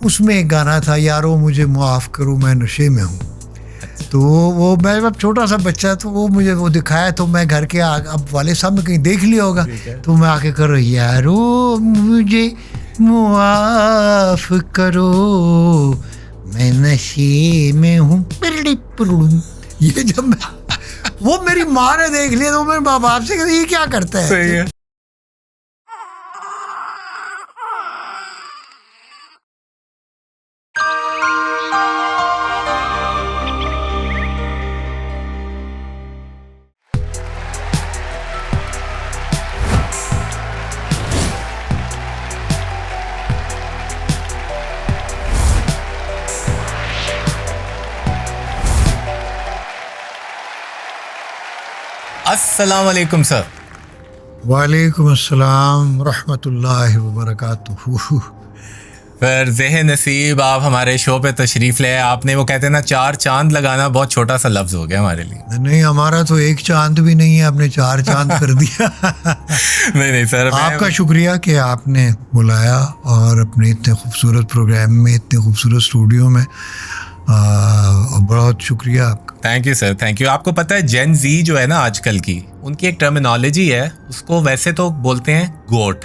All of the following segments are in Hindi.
उसमें एक गाना था, यारो मुझे माफ़ करो मैं नशे में हूँ। तो वो मैं अब छोटा सा बच्चा, तो वो मुझे वो दिखाया, तो मैं घर के अब वाले साहब ने कहीं देख लिया होगा, तो मैं आके कर रही, यारो मुझे माफ़ करो मैं नशे में हूँ। ये जब वो मेरी माँ ने देख लिया तो मेरे माँ बाप से कहते ये क्या करता है। सही है। अस्सलाम वालेकुम सर। वालेकुम अस्सलाम रहमतुल्लाहि व बरकातुहू। फिर ज़ेहन नसीब आप हमारे शो पे तशरीफ़ ले। आपने वो कहते हैं ना, 4 चांद लगाना बहुत छोटा सा लफ्ज़ हो गया हमारे लिए। नहीं, हमारा तो एक चांद भी नहीं है, आपने 4 चांद कर दिया। नहीं सर, आपका शुक्रिया कि आपने बुलाया और अपने इतने खूबसूरत प्रोग्राम में, इतने खूबसूरत स्टूडियो में, बहुत शुक्रिया आपका। Thank you sir, thank you. आपको पता है जेन जी जो है ना आजकल की, उनकी एक टर्मिनोलॉजी है, उसको वैसे तो बोलते हैं गोट,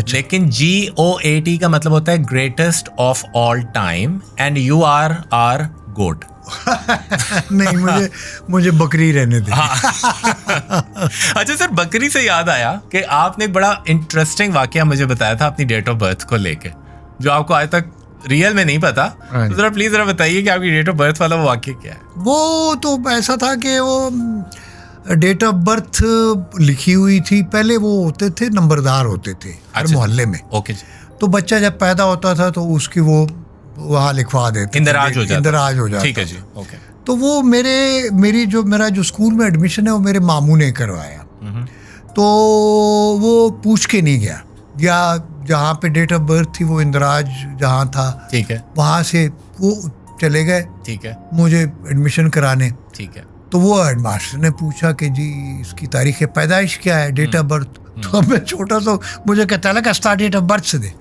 लेकिन GOAT का मतलब होता है greatest of all time, and you are GOAT. नहीं, मुझे बकरी रहने दे। अच्छा सर, बकरी से याद आया कि आपने एक बड़ा इंटरेस्टिंग वाकया मुझे बताया था अपनी डेट ऑफ बर्थ को लेके, जो आपको आज तक रियल में नहीं पता। तो जरा प्लीज जरा बताइए कि आपकी डेट ऑफ बर्थ वाला वो वाकया क्या है। वो तो ऐसा था कि वो डेट ऑफ बर्थ लिखी हुई थी, पहले वो होते थे नंबरदार होते थे हर मोहल्ले में। ओके जी। तो बच्चा जब पैदा होता था तो उसकी वो वहाँ लिखवा देते, इंदराज हो जाता। ठीक है जी, ओके। तो वो मेरा जो स्कूल में एडमिशन है वो मेरे मामू ने करवाया। तो वो पूछ के नहीं गया, या जहाँ पे डेट ऑफ बर्थ थी वो इंदराज जहाँ था, ठीक है, वहाँ से वो चले गए, ठीक है, मुझे एडमिशन कराने। ठीक है। तो वो हेडमास्टर ने पूछा कि जी इसकी तारीख पैदाइश क्या है, डेट ऑफ बर्थ। तो मैं छोटा सा, मुझे कहता लगा स्टार्ट डेट ऑफ बर्थ से दे,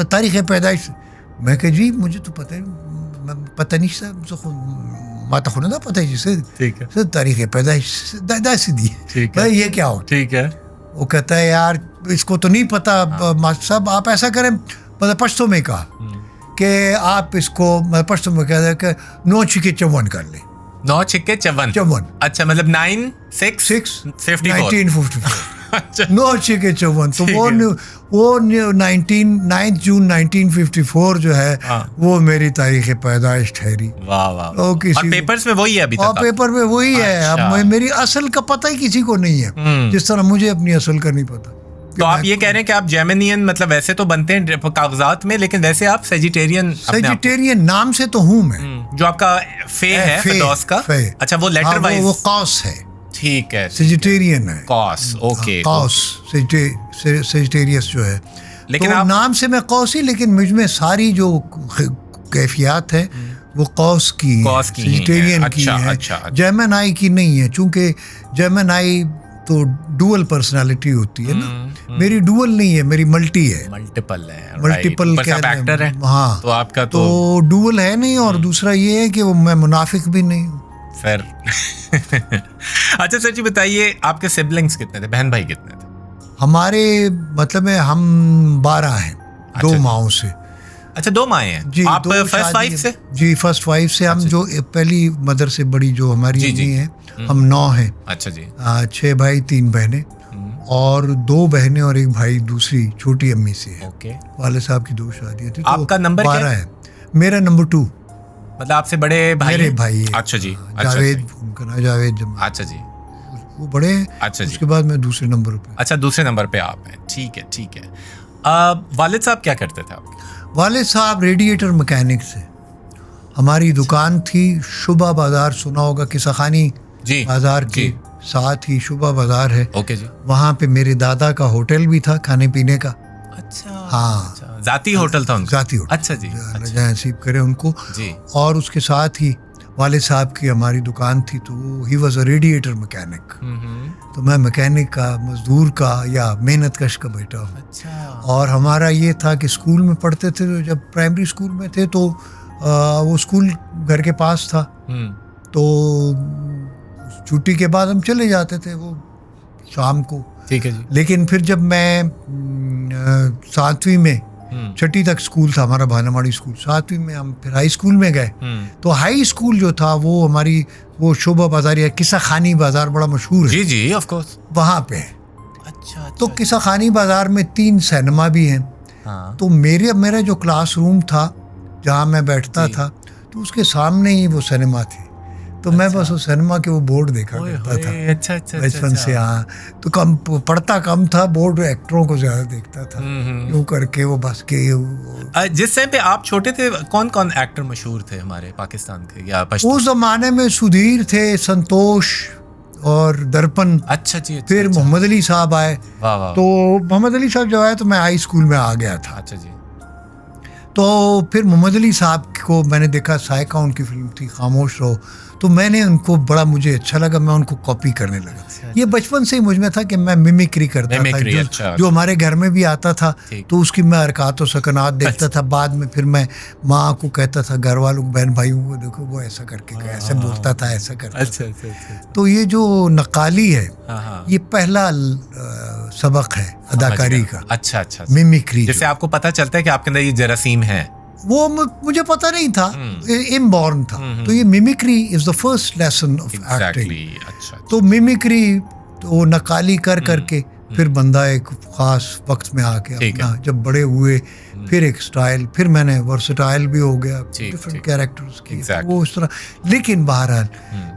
तारीख पैदाइश। मैं कह जी मुझे तो पता नहीं सर, माता खुदा ना पता है जिसे, ठीक है, तारीख पैदाइश दादा दी, ये क्या हो। ठीक है। वो कहता है यार इसको तो नहीं पता मास्टर साहब, आप ऐसा करें, मतलब पश्तो में कहा कि आप इसको पश्तो में कह दे 9 छिके 54 कर ले। 9 छिके 54। अच्छा, मतलब 9 6 1954। 9 छिके 54। तो वो 9 जून 1954 जो है वो मेरी तारीख पैदाइश ठहरी। वाह वाह। और पेपर्स में वही है अभी तक? पेपर में वही है। अब मेरी असल का पता ही किसी को नहीं है, जिस तरह मुझे अपनी असल का नहीं पता। तो आप ये कह रहे हैं कि आप जेमिनियन, मतलब वैसे तो बनते हैं कागजात में, लेकिन वैसे आप सेजिटेरियन नाम से तो हूँ मैं। जो आपका फे है फिरदौस का। अच्छा, वो लेटर वाइज वो कॉस है। ठीक है, सेजिटेरियन है। Cos, okay. कॉस सेजिटेरियस जो है, लेकिन तो नाम से मैं कौस ही, लेकिन मुझ में सारी जो कैफियत है वो कौस की है, सेजिटेरियन की है। जेमिनी की नहीं है, चूंकि जेमिनी तो डुअल पर्सनालिटी होती है ना, मेरी डुअल नहीं है, मेरी मल्टी है, मल्टीपल है, मल्टीपल फैक्टर है। हाँ, तो आपका तो डुअल है नहीं, और दूसरा ये है कि वो मैं मुनाफिक भी नहीं हूँ फिर। अच्छा सर जी बताइए, आपके सिबलिंग्स कितने थे, बहन भाई कितने थे? हमारे मतलब में हम 12 हैं। अच्छा, 2 माओं से। अच्छा, 2 माएँ हैं जी। आप फर्स्ट वाइफ से? जी, फर्स्ट वाइफ से। हम जो पहली मदर से बड़ी जो हमारी अम्मी है, हम 9 हैं। अच्छा जी। 6 भाई 3 बहनें, और 2 बहनें और 1 भाई दूसरी छोटी अम्मी से है। ओके। वाले साहब की 2 शादियाँ थी। आपका नंबर 12 है। मेरा नंबर 2। मतलब आपसे बड़े भाई? मेरे भाई। अच्छा जी। जावेद, उनका नाम जावेद। अच्छा जी, वो बड़े हैं। अच्छा जी। उसके बाद मैं दूसरे नंबर पे। अच्छा, दूसरे नंबर पे आप हैं। ठीक है, ठीक है। वालिद साहब क्या करते थे आपके? वालिद साहब रेडिएटर मैकेनिक थे। हमारी दुकान थी शुबा बाजार, सुना होगा, किसाखानी बाजार के साथ ही शुबा बाजार है। ओके जी। वहाँ पे मेरे दादा का होटल भी था खाने पीने का। अच्छा। हाँ, अच्छा, जाती होटल था उनका? जाती होटल। अच्छा जी। नसीब करे उनको जी। और उसके साथ ही वाले साहब की हमारी दुकान थी, तो he was a radiator mechanic. तो मैं मैकेनिक का, मजदूर का या मेहनत कश का बेटा हूँ। अच्छा। और हमारा ये था कि स्कूल में पढ़ते थे, तो जब प्राइमरी स्कूल में थे तो वो स्कूल घर के पास था, तो छुट्टी के बाद हम चले जाते थे वो शाम को। ठीक है जी। लेकिन फिर जब मैं 7वीं में, 6ठी तक स्कूल था हमारा भानामाड़ी स्कूल, 7वीं में हम फिर हाई स्कूल में गए। तो हाई स्कूल जो था वो हमारी वो शोभा बाजार या किस्सा खानी बाजार बड़ा मशहूर है। जी जी, ऑफ कोर्स। वहाँ पे। अच्छा। तो किस्सा खानी बाजार में 3 सिनेमा भी हैं। हाँ। तो मेरा जो क्लासरूम था जहाँ मैं बैठता था, तो उसके सामने ही वो सिनेमा थे। तो मैं बस वो सिनेमा के वो बोर्ड देखा करता था। अच्छा। बचपन से। हाँ, तो कम पढ़ता कम था, बोर्ड एक्टरों को ज्यादा देखता था। यूं करके वो बस के जिस टाइम पे आप छोटे थे, कौन कौन एक्टर मशहूर थे हमारे पाकिस्तान के या पश्तो? उस जमाने में सुधीर थे, संतोष और दर्पण। अच्छा जी। फिर मोहम्मद अली साहब आए। वाह। तो मोहम्मद अली साहब जब आए तो मैं हाई स्कूल में आ गया था। अच्छा जी। तो फिर मोहम्मद अली साहब को मैंने देखा, साइका उनकी फिल्म थी खामोश रहो, तो मैंने उनको बड़ा मुझे अच्छा लगा, मैं उनको कॉपी करने लगा। अच्छा। ये बचपन से ही मुझ में था कि मैं मिमिक्री करता था, जो हमारे घर में भी आता था, तो उसकी मैं हरकत और सकनात देखता था। बाद में फिर मैं माँ को कहता था, घर वालों को, बहन भाइयों को, देखो वो ऐसा करके ऐसे बोलता था, ऐसा करता था। तो ये जो नकाली है, ये पहला सबक है अदाकारी का। अच्छा। मिमिक्री, जैसे आपको पता चलता है कि आपके अंदर ये जरासीम है, वो मुझे पता नहीं था, इनबॉर्न था। तो ये mimicry is the first lesson of acting. अच्छा। तो मिमिक्री तो नकाली कर करके फिर बंदा एक खास वक्त में आके अपना जब बड़े हुए, फिर एक स्टाइल, फिर मैंने वर्सेटाइल भी हो गया, डिफरेंट कैरेक्टर्स की, वो उस तरह। लेकिन बहरहाल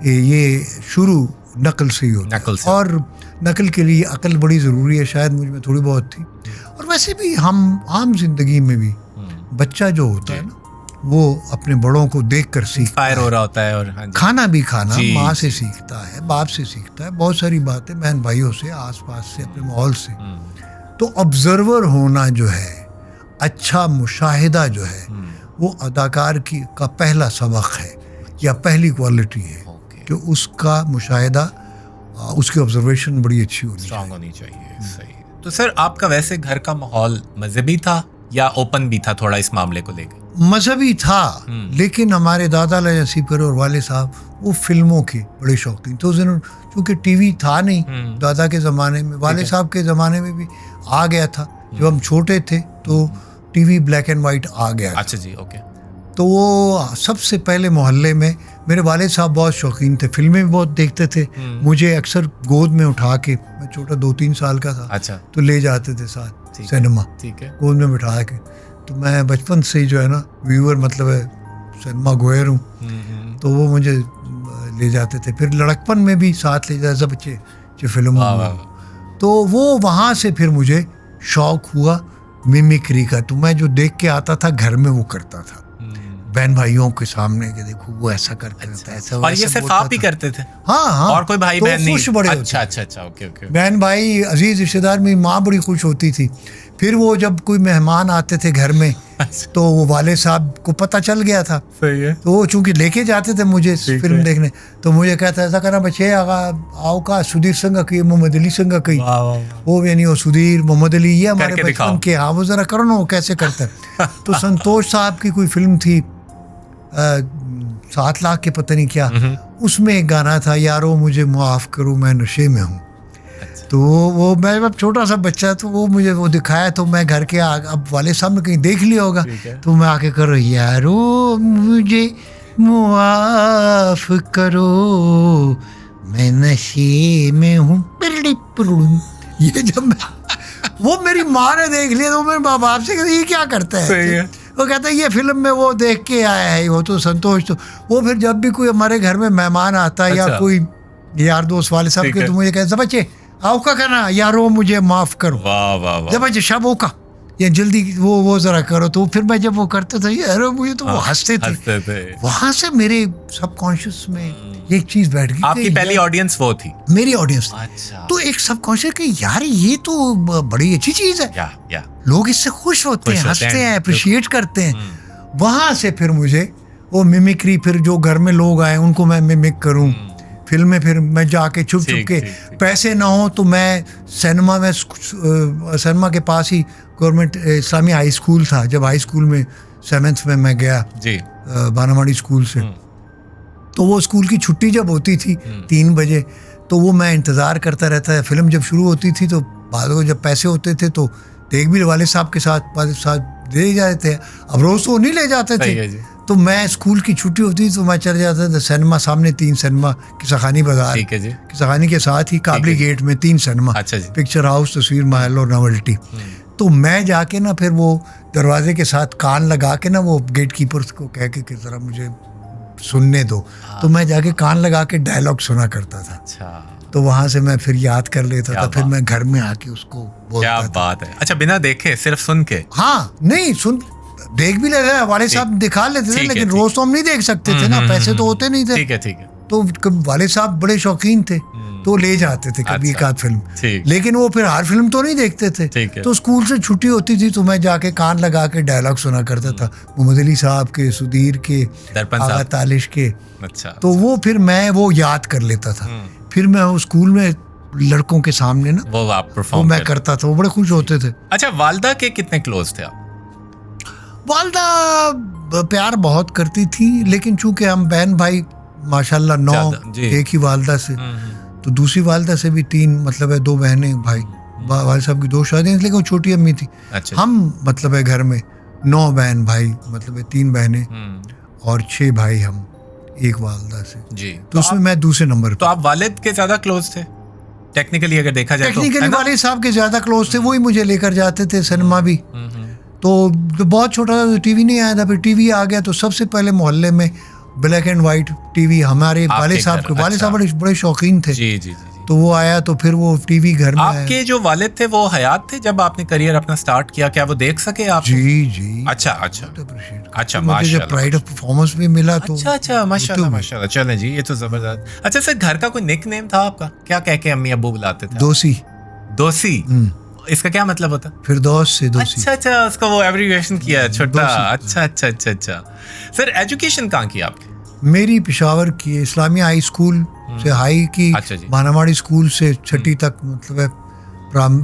ये शुरू नकल से ही होता है, और नकल के लिए अकल बड़ी ज़रूरी है, शायद मुझ में थोड़ी बहुत थी। और वैसे भी हम आम जिंदगी में भी बच्चा जो होता है ना, वो अपने बड़ों को देखकर सीखता है, हो रहा होता है। और खाना भी खाना माँ से सीखता है, बाप से सीखता है, बहुत सारी बातें बहन भाइयों से, आसपास से, अपने माहौल से। तो ऑब्जर्वर होना जो है, अच्छा मुशाहिदा जो है, वो अदाकार की का पहला सबक है या पहली क्वालिटी है कि उसका मुशाहिदा, उसकी ऑब्जर्वेशन बड़ी अच्छी होनी चाहिए। सही। तो सर, आपका वैसे घर का माहौल मजहबी था या ओपन भी था थोड़ा इस मामले को लेकर? मजहबी था, लेकिन हमारे दादा लसीफर और वाले साहब वो फिल्मों के बड़े शौकीन थे। उस दिन चूंकि टीवी था नहीं दादा के ज़माने में, वाले साहब के ज़माने में भी आ गया था। जब हम छोटे थे तो टीवी ब्लैक एंड वाइट आ गया। अच्छा जी, ओके। तो वो सबसे पहले मोहल्ले में मेरे वाले साहब बहुत शौकीन थे, फिल्में भी बहुत देखते थे। मुझे अक्सर गोद में उठा के, मैं छोटा 2-3 साल का था, अच्छा, तो ले जाते थे साथ सिनेमा, ठीक है, गोद में बिठा के। तो मैं बचपन से ही जो है ना व्यूअर, मतलब है सिनेमा गोयर हूँ, तो वो मुझे ले जाते थे। फिर लड़कपन में भी साथ ले जाते बच्चे फिल्म, तो वो वहाँ से फिर मुझे शौक हुआ मिमिक्री का। तो मैं जो देख के आता था घर में वो करता था बहन भाइयों के सामने कि देखो वो ऐसा करता है, ऐसा। और ये सिर्फ आप ही करते थे? हाँ, और कोई भाई बहन नहीं? बड़े अच्छा, ओके। बहन भाई अजीज रिश्तेदार, मेरी माँ बड़ी खुश होती थी। फिर वो जब कोई मेहमान आते थे घर में, तो वो वाले साहब को पता चल गया था। सही है। तो वो चूंकि लेके जाते थे मुझे फिल्म देखने, तो मुझे कहता ऐसा करना बच्चे आओ का सुधीर संग की, मोहम्मद अली संग की, वो यानी वो सुधीर मोहम्मद अली, ये हमारे बचपन के, हाँ वो जरा करो ना वो कैसे करता है। तो संतोष साहब की कोई फिल्म थी 7 लाख के पता नहीं क्या, उसमें एक गाना था, यारो मुझे माफ करो मैं नशे में हूँ। तो वो मैं अब छोटा सा बच्चा, तो वो मुझे वो दिखाया, तो मैं घर के अब वाले साहब ने कहीं देख लिया होगा, तो मैं आके करो यारो मुझे माफ करो मैं नशे में हूँ। ये जब वो मेरी माँ ने देख लिया, तो मेरे माँ बाप से कहते ये क्या करता है? वो कहता है ये फिल्म में वो देख के आया है, वो तो संतोष। तो वो फिर जब भी कोई हमारे घर में मेहमान आता है, या कोई यार दोस्त वाले साहब के, तो मुझे कहते बच्चे आओ का कहना यारो मुझे माफ करो। वाह। जब बच्चे शब का या जल्दी वो जरा करो, तो फिर मैं जब वो करता था यारो मुझे, तो वो हंसते थे। वहां से मेरे सबकॉन्शियस में एक चीज बैठ गई। आपकी पहली ऑडियंस वो थी? मेरी ऑडियंस। अच्छा। तो एक सबकॉन्शियस कि यार ये तो बड़ी अच्छी चीज है, या। लोग इससे खुश होते हैं, हंसते हैं, अप्रिशिएट करते हैं। वहां से फिर मुझे वो मिमिक्री, फिर जो घर में लोग आए उनको मैं मिमिक करूं, फिल्में, फिर मैं जाके छुप के पैसे ना हो तो मैं सिनेमा में, सिनेमा के पास ही गवर्नमेंट इस्लामी हाई स्कूल था, जब हाई स्कूल में 7th में मैं गया बानावाड़ी स्कूल से, तो वो स्कूल की छुट्टी जब होती थी 3 बजे, तो वो मैं इंतज़ार करता रहता है। फिल्म जब शुरू होती थी तो बाद में जब पैसे होते थे तो देख भी वाले साहब के साथ ले जाते थे, अब रोज़ तो नहीं ले जाते थे, तो मैं स्कूल की छुट्टी होती तो मैं चले जाता था सिनेमा, सामने 3 सिनेमा, किसाखानी बाजार, किसाखानी के साथ ही काबली गेट में 3 सिनेमा, पिक्चर हाउस, तस्वीर महल और नोवेल्टी। तो मैं जाके ना फिर वो दरवाजे के साथ कान लगा के ना वो गेट कीपर को कह के कि जरा मुझे सुनने दो, तो मैं जाके कान लगा के डायलॉग सुना करता था। तो वहां से मैं फिर याद कर लेता था, फिर मैं घर में आके उसको बोलता था। क्या बात है। अच्छा, बिना देखे सिर्फ सुन के? हाँ, नहीं सुन, देख भी लेते वाले साहब दिखा लेते थे, लेकिन रोज तो हम नहीं देख सकते थे ना, पैसे तो होते नहीं थे। ठीक है। तो वाले साहब बड़े शौकीन थे, तो ले जाते थे कभी एक आध फिल्म, लेकिन वो फिर हर फिल्म तो नहीं देखते थे। तो स्कूल से छुट्टी होती थी तो मैं जाके कान लगा के डायलॉग सुना करता था, मोहम्मद अली साहब के, सुधीर के, आगा तालिश के। तो वो फिर मैं वो याद कर लेता था, फिर मैं वो स्कूल में लड़कों के सामने ना वो आप परफॉर्म मैं करता था, वो बड़े खुश होते थे। अच्छा, वालदा के कितने क्लोज थे आप? वालदा प्यार बहुत करती थी, लेकिन चूंकि हम बहन भाई माशाल्लाह 9 एक ही वालदा से, तो दूसरी वालदा से भी 3 मतलब है 2 बहनें भाई, वाले साहब की 2 शादियां, लेकिन वो छोटी अम्मी थी। हम मतलब है घर में 9 बहन भाई, मतलब है 3 बहनें और 6 भाई हम, एक वालदा से जी। तो उसमें मैं दूसरे नंबर। तो आप वालिद के ज्यादा क्लोज थे टेक्निकली अगर देखा जाए? टेक्निकली वालिद साहब के ज्यादा क्लोज थे, वही मुझे लेकर जाते थे सिनेमा भी। तो बहुत छोटा था तो टीवी नहीं आया था, फिर टीवी आ गया तो सबसे पहले मोहल्ले में ब्लैक एंड वाइट टीवी हमारे वाले साहब के, वाले साहब बड़े शौकीन थे। जी। तो वो आया तो फिर वो टीवी घर में आया। आपके जो वालिद थे वो हयात थे जब आपने करियर अपना स्टार्ट किया? क्या वो देख सके आप? जी। अच्छा, मुझे प्राइड ऑफ परफॉर्मेंस भी मिला। तो अच्छा, माशाल्लाह। चलें जी, ये तो जबरदस्त। अच्छा सर, घर का कोई निक नेम था आपका? क्या कह के अम्मी अब्बू बुलाते थे? दोसी। इसका क्या मतलब होता? फिरदौस से दोसी। अच्छा, उसका वो एब्रिविएशन किया है, छोटा। अच्छा। सर, एजुकेशन कहाँ की आपकी? मेरी पेशावर की इस्लामिया हाई स्कूल से हाई की, बानावाड़ी स्कूल से 6ठी तक मतलब है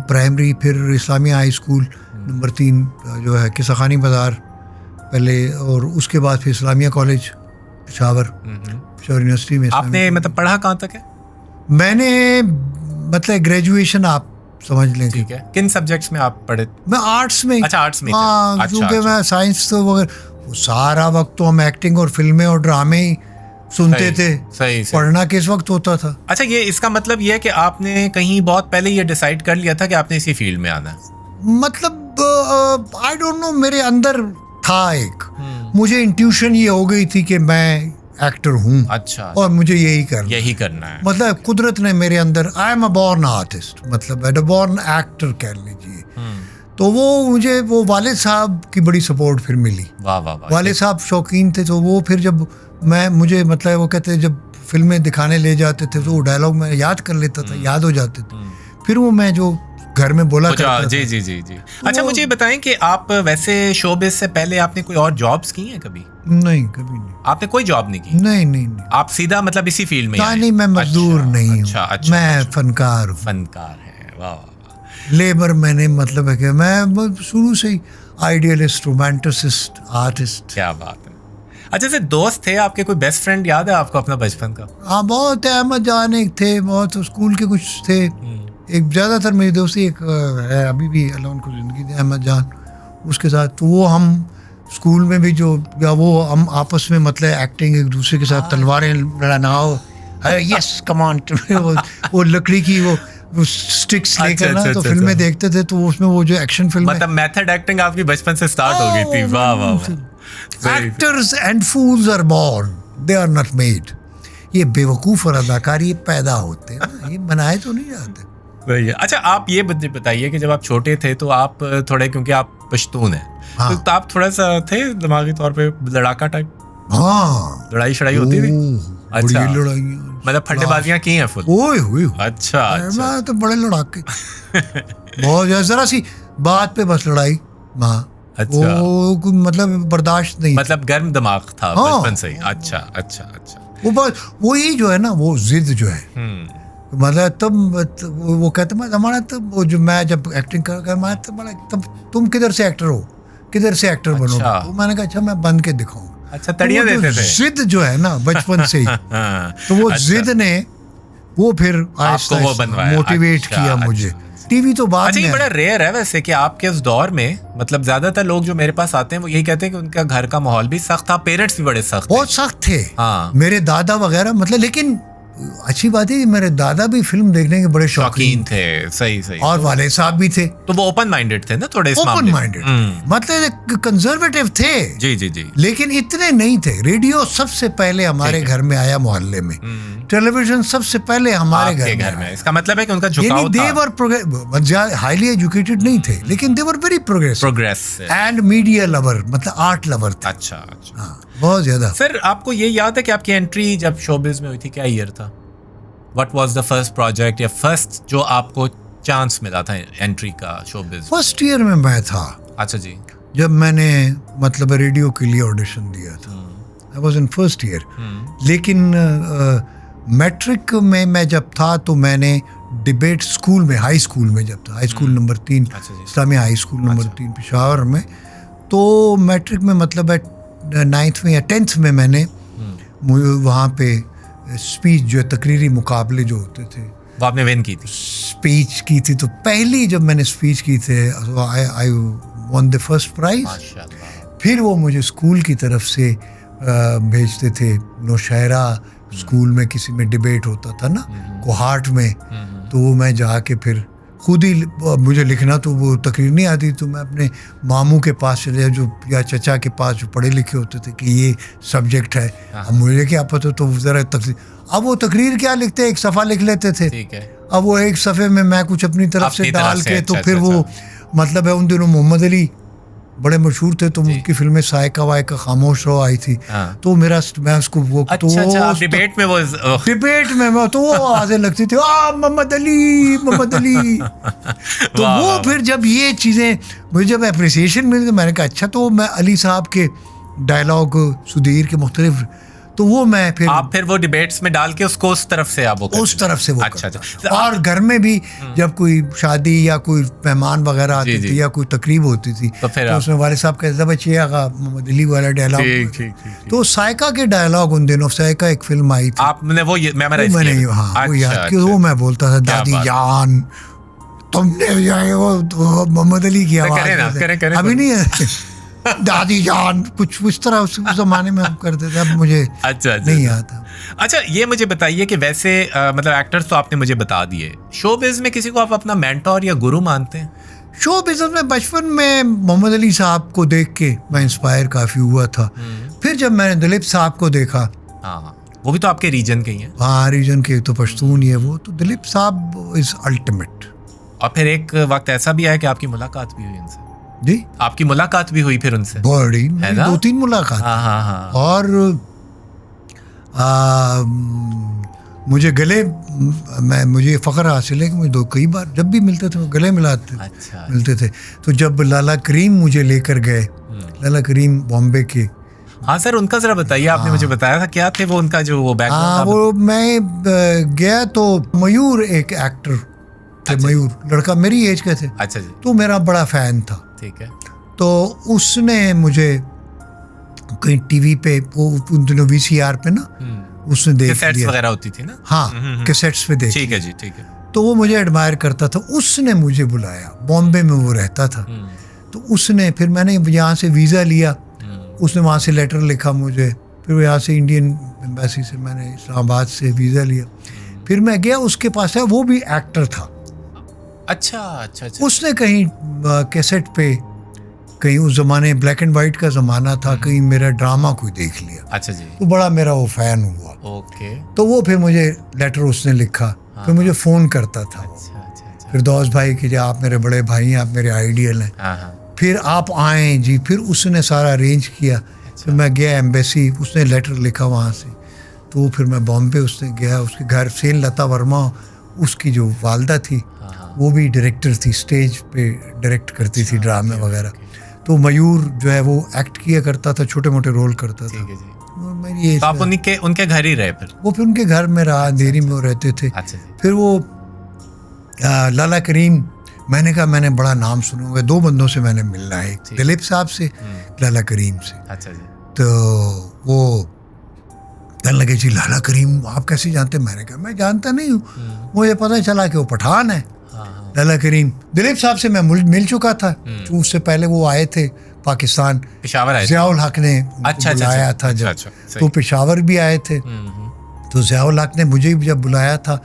प्राइमरी, फिर इस्लामिया हाई स्कूल नंबर 3 जो है किसाखानी बाजार पहले, और उसके बाद फिर इस्लामिया कॉलेज पेशावर यूनिवर्सिटी में। आपने मतलब पढ़ा कहाँ तक है? मैंने मतलब ग्रेजुएशन आप समझ लें। ठीक है। किन सब्जेक्ट्स में आप पढ़े? मैं आर्ट्स में। अच्छा, आर्ट्स में। हाँ, क्योंकि मैं साइंस तो वगैरह सारा वक्त तो हम एक्टिंग और फिल्में और ड्रामे ही सुनते थे। सही। पढ़ना किस वक्त होता था? अच्छा, ये इसका मतलब ये है कि आपने कहीं बहुत पहले ये डिसाइड कर लिया था कि आपने इसी फील्ड में आना है? मतलब आई डोंट नो, मेरे अंदर था एक, मुझे इंट्यूशन ये हो गई थी कि मैं एक्टर हूँ। अच्छा। और मुझे यही करना है। मतलब कुदरत ने मेरे अंदर, I am a born artist, मतलब बॉर्न एक्टर कह लीजिए। तो वो मुझे वो वाले साहब की बड़ी सपोर्ट फिर मिली। वाह। वाले साहब शौकीन थे, तो वो फिर जब मुझे मतलब वो कहते जब फिल्में दिखाने ले जाते थे तो वो डायलॉग मैं याद कर लेता था, याद हो जाते थे, फिर वो मैं जो घर में बोला करता था। जी। अच्छा, मुझे बताएं कि आप वैसे शोबिज से पहले आपने कोई और जॉब्स की हैं कभी? नहीं, कभी नहीं। आपने कोई जॉब नहीं की? नहीं। आप सीधा मतलब इसी फील्ड में? नहीं, मैं मजदूर नहीं हूँ। मैं फनकार हूँ। फनकार है। वाह। लेबर मैंने मतलब है कि मैं शुरू से ही आइडियलिस्ट, रोमांटिसिस्ट, आर्टिस्ट। क्या बात है। अच्छा सर, दोस्त थे आपके? कोई बेस्ट फ्रेंड याद है आपको अपना बचपन का? हाँ, बहुत है। अहमद जान एक थे, बहुत स्कूल के कुछ थे, एक ज़्यादातर मेरी दोस्ती एक है अभी भी, अल्लाह उनको ज़िंदगी दे, अहमद जान, उसके साथ। तो वो हम स्कूल में भी जो, या वो हम आपस में मतलब एक्टिंग एक दूसरे के साथ तलवारें लड़ाना हो, यस कम ऑन, वो लकड़ी की वो स्टिक्स लेकर ना, तो फिल्में देखते थे, तो उसमें वो जो एक्शन फिल्म, मतलब मेथड एक्टिंग आपकी बचपन से स्टार्ट हो गई थी। वाह। Actors and fools are born, they are not made. ये बेवकूफ़ और अदाकार ये पैदा होते हैं ना, ये बनाए तो नहीं जाते। अच्छा, आप ये बताइए कि जब आप छोटे थे तो आप थोड़े, क्योंकि आप पश्तून हैं, हाँ। तो आप थोड़ा सा थे दिमागी तौर पे लड़ाका टाइप? हाँ, लड़ाई शड़ाई होती थी? अच्छा, लड़ाइयाँ मतलब फटेबाजियां की हैं फुल? ओए अच्छा। मैं तो बड़े लड़ाके बहुत जरा सी बात पे बस लड़ाई, माँ अच्छा। वो मतलब बर्दाश्त नहीं, मतलब गर्म दिमाग था हाँ। बचपन से ही। अच्छा अच्छा अच्छा। वो बस वही जो है ना, वो जिद जो है, मतलब वो कहते हैं हमारा, तब वो जो मैं जब एक्टिंग कर मैं तब तुम किधर से एक्टर हो, किधर से एक्टर बनोगे? तो मैंने कहा अच्छा मैं बन के दिखाऊं। अच्छा, तड़िया देते थे। जिद जो है ना बचपन से ही तो वो जिद ने वो फिर आपको वो बनवाया, मोटिवेट किया मुझे। टीवी तो बाद अच्छा, में। ये बड़ा रेयर है वैसे कि आपके उस दौर में, मतलब ज्यादातर लोग जो मेरे पास आते हैं वो यही कहते हैं कि उनका घर का माहौल भी सख्त था, पेरेंट्स भी बड़े सख्त बहुत सख्त थे। हाँ। मेरे दादा वगैरह, मतलब, लेकिन अच्छी बात है कि मेरे दादा भी फिल्म देखने के बड़े शौकीन थे। सही सही। और वाले साहब भी थे, तो वो ओपन माइंडेड थे ना, थोड़े ओपन माइंडेड, मतलब कंजर्वेटिव थे। जी जी जी। लेकिन इतने नहीं थे। रेडियो सबसे पहले हमारे घर में आया, मोहल्ले में। टेलीविजन सबसे पहले हमारे घर में। इसका मतलब है कि उनका झुकाव था। देवर हाईली एजुकेटेड नहीं थे, लेकिन they were very progress and media lover, मतलब आर्ट लवर थे। अच्छा अच्छा। हाँ, बहुत ज्यादा। फिर आपको ये याद है कि आपकी एंट्री जब शोबिज में हुई थी, क्या ईयर था? What was the first project या फर्स्ट जो आपको चांस मिला था एंट्री का शोबिज? फर्स्ट ईयर में मैं था। अच्छा जी। जब मैंने मतलब रेडियो के लिए ऑडिशन दिया था, आई वाज इन फर्स्ट ईयर। लेकिन मैट्रिक में मैं जब था तो मैंने डिबेट स्कूल में, हाई स्कूल में जब था, high school number 3, Islamia high school number 3 Peshawar में, तो मैट्रिक में मतलब 9th में या 10th में मैंने वहाँ पे स्पीच जो तकरीरी मुकाबले जो होते थे, वो आपने विन की थी? स्पीच की थी। तो पहली जब मैंने स्पीच की थी, I won the first prize. फिर वो मुझे स्कूल की तरफ से भेजते थे नौशहरा स्कूल में, किसी में डिबेट होता था ना कोहाट में, तो वो मैं जाके फिर खुद ही, मुझे लिखना तो वो तकरीर नहीं आती, तो मैं अपने मामू के पास चले जो या चचा के पास जो पढ़े लिखे होते थे कि ये सब्जेक्ट है, अब मुझे क्या पता, तो ज़रा तकरीर, अब वो तकरीर क्या लिखते, एक सफ़ा लिख लेते थे। अब वो एक सफ़े में मैं कुछ अपनी तरफ से डाल के, तो फिर वो मतलब है, उन दिनों मोहम्मद अली बड़े मशहूर थे, तो उनकी फिल्में सायका वायका, खामोश रहो आई थी, तो मैं उसको वो डिबेट में मैं तो वो आवाजें लगती थी, मोहम्मद अली मोहम्मद अली। तो वो फिर जब ये चीज़ें मुझे जब अप्रिसिएशन मिली, तो मैंने कहा अच्छा, तो मैं अली साहब के डायलॉग, सुधीर के मुख्तलिफ, तो वो मैं फिर वो डिबेट्स में डाल के उसको उस तरफ से उस तरफ से वो अच्छा। और घर में भी जब कोई शादी या कोई मेहमान वगैरह आते थे या कोई तकरीब होती थी, तो उसमें वाले साहब कहते बच्चे आगा मोहम्मद अली वाला डायलॉग, तो सायका के डायलॉग, उन दिनों सायका एक फिल्म आई थी, आपने वो मैंने वो याद कि वो मैं बोलता था, दादी जान तुमने वो मोहम्मद अली की आवाज अभी नहीं है, दादी जान, कुछ तरह उस जमाने में हम करते थे, अब मुझे अच्छा नहीं आता। अच्छा, ये मुझे बताइए कि वैसे मतलब एक्टर्स तो आपने मुझे बता दिए, शो बिज़ में किसी को आप अपना मेंटोर या गुरु मानते हैं? शो बिज़नेस में बचपन में मोहम्मद अली साहब को देख के मैं इंस्पायर काफ़ी हुआ था। फिर जब मैंने दिलीप साहब को देखा, वो भी तो आपके रीजन के ही हैं। हाँ, रीजन के तो पश्तून ही है वो, तो दिलीप साहब इज अल्टीमेट। और फिर एक वक्त ऐसा भी आया कि आपकी मुलाकात भी हुई उनसे? जी, आपकी मुलाकात भी हुई फिर उनसे? बड़ी 2-3 मुलाकात। और मुझे मुझे फ़ख्र हासिल है कि मुझे कई बार जब भी मिलते थे वो गले मिलते थे। तो जब लाला करीम मुझे लेकर गए, लाला करीम बॉम्बे के, हाँ सर, उनका जरा बताइए। आपने मुझे बताया था, क्या थे वो, उनका जो वो बैकग्राउंड? वो मैं गया तो मयूर एक एक्टर थे, मयूर लड़का मेरी एज के थे। अच्छा जी। तो मेरा बड़ा फैन था। ठीक है। तो उसने मुझे कहीं टीवी पे, वो उन दिनों VCR पे ना, उसने देख लिया, कैसेट्स वगैरह होती थी ना। हाँ, कैसेट्स पे देख। ठीक है जी, ठीक है। तो वो मुझे एडमायर करता था, उसने मुझे बुलाया, बॉम्बे में वो रहता था। तो उसने, फिर मैंने यहाँ से वीज़ा लिया, उसने वहाँ से लेटर लिखा मुझे, फिर यहाँ से इंडियन एम्बेसी से मैंने इस्लामाबाद से वीज़ा लिया, फिर मैं गया उसके पास है, वो भी एक्टर था। अच्छा अच्छा अच्छा। उसने कहीं कैसेट पे, कहीं उस जमाने ब्लैक एंड वाइट का जमाना था, कहीं मेरा ड्रामा कोई देख लिया। अच्छा जी। तो बड़ा मेरा वो फैन हुआ। ओके। तो वो फिर मुझे लेटर उसने लिखा, फिर मुझे फ़ोन करता था। अच्छा। फिरदौस भाई कि आप मेरे बड़े भाई हैं, आप मेरे आइडियल हैं, फिर आप आएँ जी। फिर उसने सारा अरेंज किया। फिर मैं गया एम्बेसी, उसने लेटर लिखा वहाँ से, तो फिर मैं बॉम्बे उसने गया, उसके घर सेन लता वर्मा, उसकी जो वालदा थी वो भी डायरेक्टर थी, स्टेज पे डायरेक्ट करती थी ड्रामे वगैरह। तो मयूर जो है वो एक्ट किया करता था, छोटे मोटे रोल करता था। ठीक है जी। और मेरी ये तो आप उनके घर ही रहे फिर? वो फिर उनके घर में रहा, अंधेरी में वो रहते थे। अच्छा जी। फिर वो लाला करीम, मैंने कहा मैंने बड़ा नाम सुना हुआ है, 2 बंदों से मैंने मिलना है, एक दिलीप साहब से, लाला करीम से। अच्छा जी। तो वो कहने लगे जी लाला करीम आप कैसे जानते? मैंने कहा मैं जानता नहीं हूँ, मुझे पता चला कि वो पठान है। लाला करीम दिलीप साहब से मैं मिल चुका था, उससे पहले वो आए थे पाकिस्तान, पेशावर आए, ज़ियाउल हक ने बुलाया था जब, तो पेशावर भी आए थे। तो ज़ियाउल हक ने मुझे जब बुलाया था,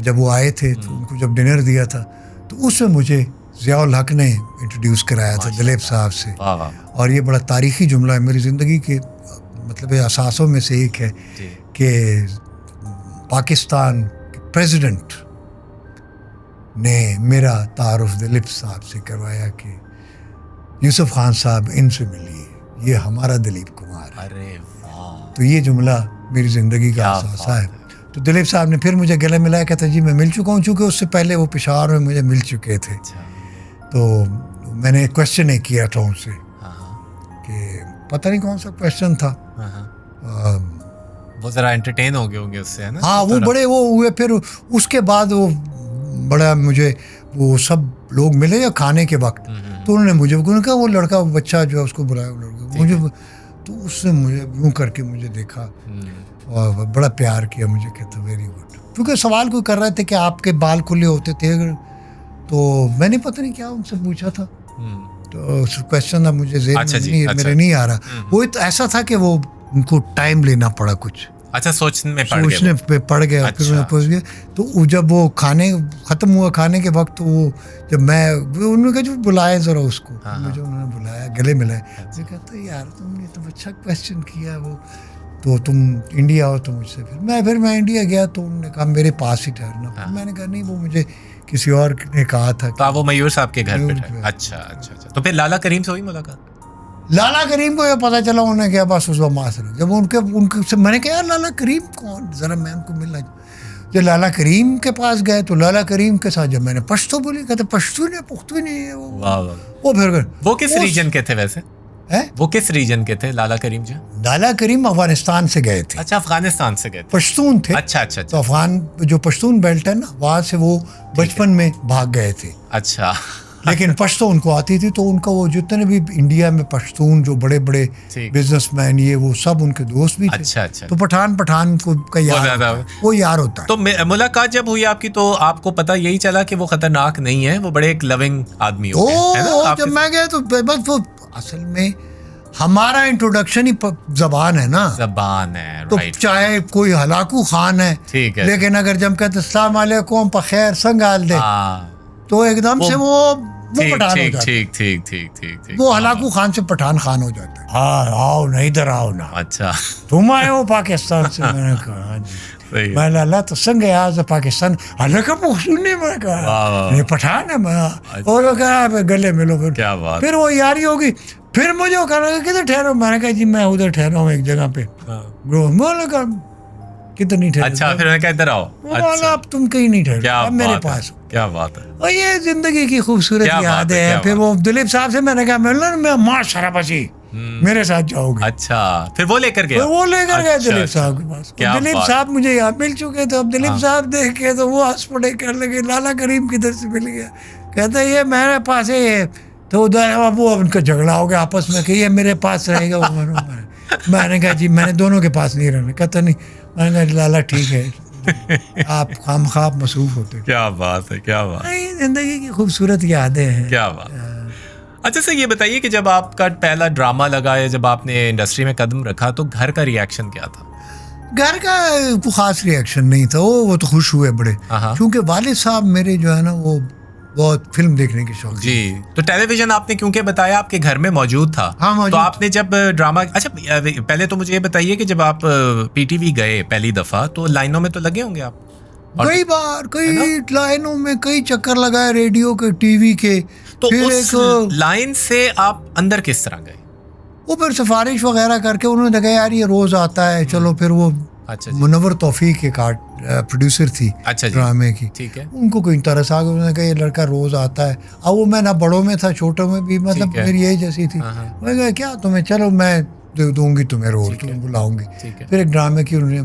जब वो आए थे तो उनको जब डिनर दिया था, तो उसमें मुझे ज़ियाउल हक ने इंट्रोड्यूस कराया था दिलीप साहब से। और ये बड़ा तारीखी जुमला है मेरी ज़िंदगी के मतलब असासों में से एक है कि पाकिस्तान के प्रेसिडेंट ने मेरा तारुफ दिलीप साहब से करवाया कि यूसुफ खान साहब इनसे मिलिए, ये हमारा दिलीप कुमार है। अरे वाह! तो ये जुमला मेरी ज़िंदगी का असासा है। तो दिलीप साहब ने फिर मुझे गले मिलाया, कहता जी मैं मिल चुका हूँ, चूँकि उससे पहले वो पेशावर में मुझे मिल चुके थे। तो मैंने क्वेश्चन एक किया था उनसे कि पता नहीं कौन सा क्वेश्चन था, वो ज़रा एंटरटेन हो गए होंगे उससे, है ना? हाँ, वो बड़े वो हुए। फिर उसके बाद वो बड़ा मुझे वो सब लोग मिले या खाने के वक्त, तो उन्होंने मुझे कहा वो लड़का बच्चा जो है उसको बुलाया, वो लड़का मुझे, तो उसने मुझे यूँ करके मुझे देखा और बड़ा प्यार किया मुझे, कहता वेरी गुड। क्योंकि सवाल कोई कर रहे थे कि आपके बाल खुले होते थे, तो मैंने पता नहीं क्या उनसे पूछा था, तो क्वेश्चन अब मुझे मेरे नहीं आ रहा। वो तो ऐसा था कि वो उनको टाइम लेना पड़ा कुछ, अच्छा सोचने में पड़ गया। फिर मैं पूछ गया, तो जब वो खाने ख़त्म हुआ, खाने के वक्त वो जब मैं उन्होंने कहा जो बुलाए ज़रा उसको, मुझे उन्होंने बुलाया, गले मिलाए। मैं कहता यार तुमने तो अच्छा क्वेश्चन किया, वो तो तुम इंडिया हो तो मुझसे। फिर मैं इंडिया गया तो उन्होंने कहा मेरे पास ही ठहरना। मैंने कहा नहीं, वो मुझे किसी और ने कहा था। तो वो मयूर साहब के घर पे? अच्छा। तो फिर लाला करीम से हुई मुलाकात? लाला करीम को ये पता चला, उन्होंने क्या बस उस मास जब उनके मैंने कहा यार लाला करीम कौन, ज़रा मैं उनको मिलना। जब लाला करीम के पास गए तो लाला करीम के साथ जब मैंने पश्तो बोली, कहते पश्तो नहीं है वो। फिर वो किस रीजन के थे वैसे? वो किस रीजन के थे लाला करीम जी? लाला करीम अफगानिस्तान से गए थे। अच्छा, अफगानिस्तान से गए थे, पश्तून थे। अच्छा। तो अफगान जो पश्तून बेल्ट है ना, वहाँ से वो बचपन में भाग गए थे। अच्छा। लेकिन पश्तो उनको आती थी, तो उनका वो जितने भी इंडिया में पश्तून जो बड़े बड़े बिजनेसमैन ये वो सब उनके दोस्त भी थे। अच्छा। तो पठान को का यार होता है। तो मुलाकात जब हुई आपकी, तो आपको पता यही चला कि वो खतरनाक नहीं है, वो बड़े एक लविंग आदमी हो गए? जब मैं गया तो बस वो असल में हमारा इंट्रोडक्शन ही जबान है ना, जबान है। तो चाहे कोई हलाकू खान है, ठीक है, लेकिन अगर जब कहते अस्सलाम वालेकुम पखैर संगाल दे, तो एकदम से वो पठान हो जाता है। ठीक। वो हलाकू खान से पठान खान हो जाता है। हाँ आओ ना, इधर आओ ना। अच्छा, तुम आए हो पाकिस्तान से? मैंने कहा जी। मैं अल्लाह तो संग आज पाकिस्तान, अल्लाह का सुनने में कहा पठान है मैं, और कहा गले मिलो। फिर वो यारी होगी। फिर मुझे वो कहना किधर ठहरो, मैंने कहा जी मैं उधर ठहरा हूँ एक जगह पे। मैंने कहा कितनी ठहरे? अच्छा, फिर मैं इधर आओ। अच्छा, अब तुम कहीं नहीं ठहरे, अब मेरे पास। क्या बात है। और ये जिंदगी की खूबसूरत याद है। फिर वो दिलीप साहब से मैंने कहा मैं माशाल्लाह बची मेरे साथ जाओगे। अच्छा, फिर वो लेकर गया? वो लेकर गया दिलीप साहब के पास। दिलीप साहब मुझे यहाँ मिल चुके थे। अब दिलीप साहब देख के तो वो हंस पड़े, कर लगे लाला करीम किधर से मिल गया। कहता ये मेरे पास है। तो उधर वो उनका झगड़ा हो गया आपस में कि ये मेरे पास रहेगा वो मैंने कहा जी मैंने दोनों के पास नहीं रहना। कहता नहीं। मैंने कहा लाला ठीक है, आप खामख्वाह मसरूफ होते। क्या बात है, क्या बात। जिंदगी की खूबसूरत यादें हैं। क्या बात। अच्छा सर, ये बताइए कि जब आपका पहला ड्रामा लगा या जब आपने इंडस्ट्री में कदम रखा, तो घर का रिएक्शन क्या था? घर का कोई खास रिएक्शन नहीं था। वो तो खुश हुए बड़े, क्योंकि वालिद साहब मेरे जो है ना वो बहुत फिल्म देखने के शौक जी। तो टेलीविजन आपने क्योंकि बताया आपके घर में मौजूद था। हाँ, मौजूद। तो आपने जब ड्रामा, अच्छा पहले तो मुझे ये बताइए कि जब आप पीटीवी गए पहली दफा, तो लाइनों में तो लगे होंगे आप? कई बार कई लाइनों में कई चक्कर लगाए, रेडियो के, टीवी के। तो उस लाइन से आप अंदर किस तरह गए? वो फिर सिफारिश वगैरह करके उन्होंने देखा यार ये रोज आता है, चलो फिर वो मुनव्वर तौफीक के कार्ड प्रोड्यूसर थी अच्छा जी, ड्रामे की, ठीक है, उनको कोई तरस आ गया, उन्होंने कहा ये लड़का रोज आता है। अब वो मैं ना बड़ों में था, छोटों में भी, मतलब ठीक है। मेरी एज ऐसी थी। मैं कहा क्या तुम्हें, चलो मैं दूंगी तुम्हें रोल, तुम बुलाऊंगी। फिर एक ड्रामे की उन्होंने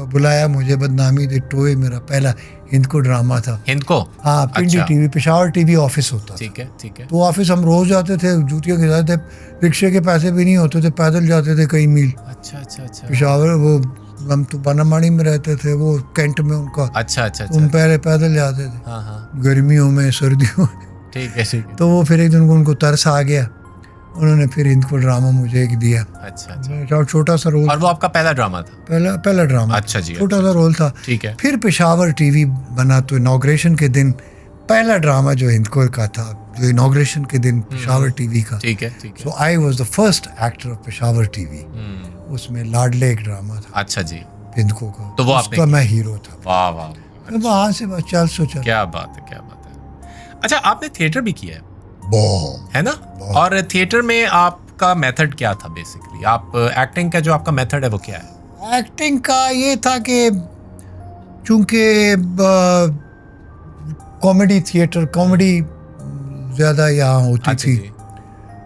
बुलाया मुझे, बदनामी दे टोए, मेरा पहला हिंद को ड्रामा था। हिंद को? हाँ, पिंडी टीवी, पेशावर टीवी ऑफिस होता था। ठीक है, ठीक है। तो ऑफिस हम रोज जाते थे, जूतियों के जाते थे, रिक्शे के पैसे भी नहीं होते थे, पैदल जाते थे कई मील। अच्छा अच्छा अच्छा। पेशावर, वो हम तो बनामाड़ी में रहते थे, वो कैंट में उनका। अच्छा अच्छा। तुम पहले पैदल जाते थे, हाँ हाँ, गर्मियों में, सर्दियों में। ठीक है ठीक है। तो वो फिर एक दिन उनको तरस आ गया, उन्होंने फिर हिंद को ड्रामा मुझे एक दिया। अच्छा अच्छा। छोटा सा रोल। और वो आपका पहला ड्रामा था? पहला ड्रामा। अच्छा जी, छोटा सा रोल था। ठीक है। फिर पेशावर टीवी बना, तो इनॉग्रेशन के दिन पहला ड्रामा जो हिंदको का था, जो इनॉग्रेशन के दिन पेशावर टीवी का। ठीक है ठीक है। So I was the first actor of Peshawar TV. उसमें लाडले एक ड्रामा था। अच्छा जी, हिंदको का। तो वो उसका मैं हीरो था। वाह वाह, वहाँ से बस चल सोचा। क्या बात है, क्या बात है। अच्छा, आपने थिएटर भी किया है? बहुत है ना? और थिएटर में आपका मेथड क्या था बेसिकली? आप एक्टिंग का जो आपका मेथड है वो क्या है? एक्टिंग का ये था कि चूंकि कॉमेडी थिएटर, कॉमेडी ज़्यादा यहाँ होती थी,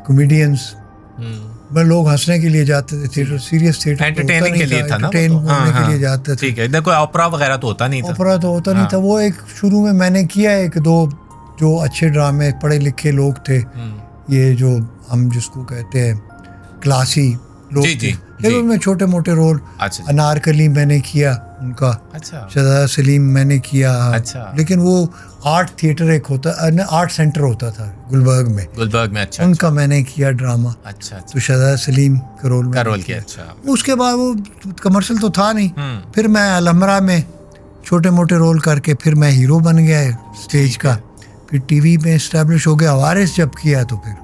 कॉमेडियंस में लोग हंसने के लिए जाते थे थिएटर, सीरियस थिएटर एंटरटेनिंग के लिए था ना, एंटरटेन होने के लिए जाते थे। ठीक है, देखो ओपेरा वगैरह तो होता नहीं था। ओपेरा तो होता नहीं था। वो एक शुरू में मैंने किया, एक दो जो अच्छे ड्रामे, पढ़े लिखे लोग थे, ये जो हम जिसको कहते हैं क्लासी लोग थे, लेकिन उनमें छोटे मोटे रोल। अच्छा। अनारकली मैंने किया उनका। अच्छा। शहजादा सलीम मैंने किया। अच्छा। लेकिन वो आर्ट थिएटर एक होता, आर्ट सेंटर होता था गुलबर्ग में। अच्छा, उनका मैंने किया ड्रामा। अच्छा। तो शहजादा सलीम का रोल किया। अच्छा। उसके बाद वो कमर्शियल तो था नहीं, फिर मैं अलमरा में छोटे मोटे रोल करके फिर मैं हीरो बन गया स्टेज का। फिर टीवी में एस्टैब्लिश हो गया, वारिस जब किया तो फिर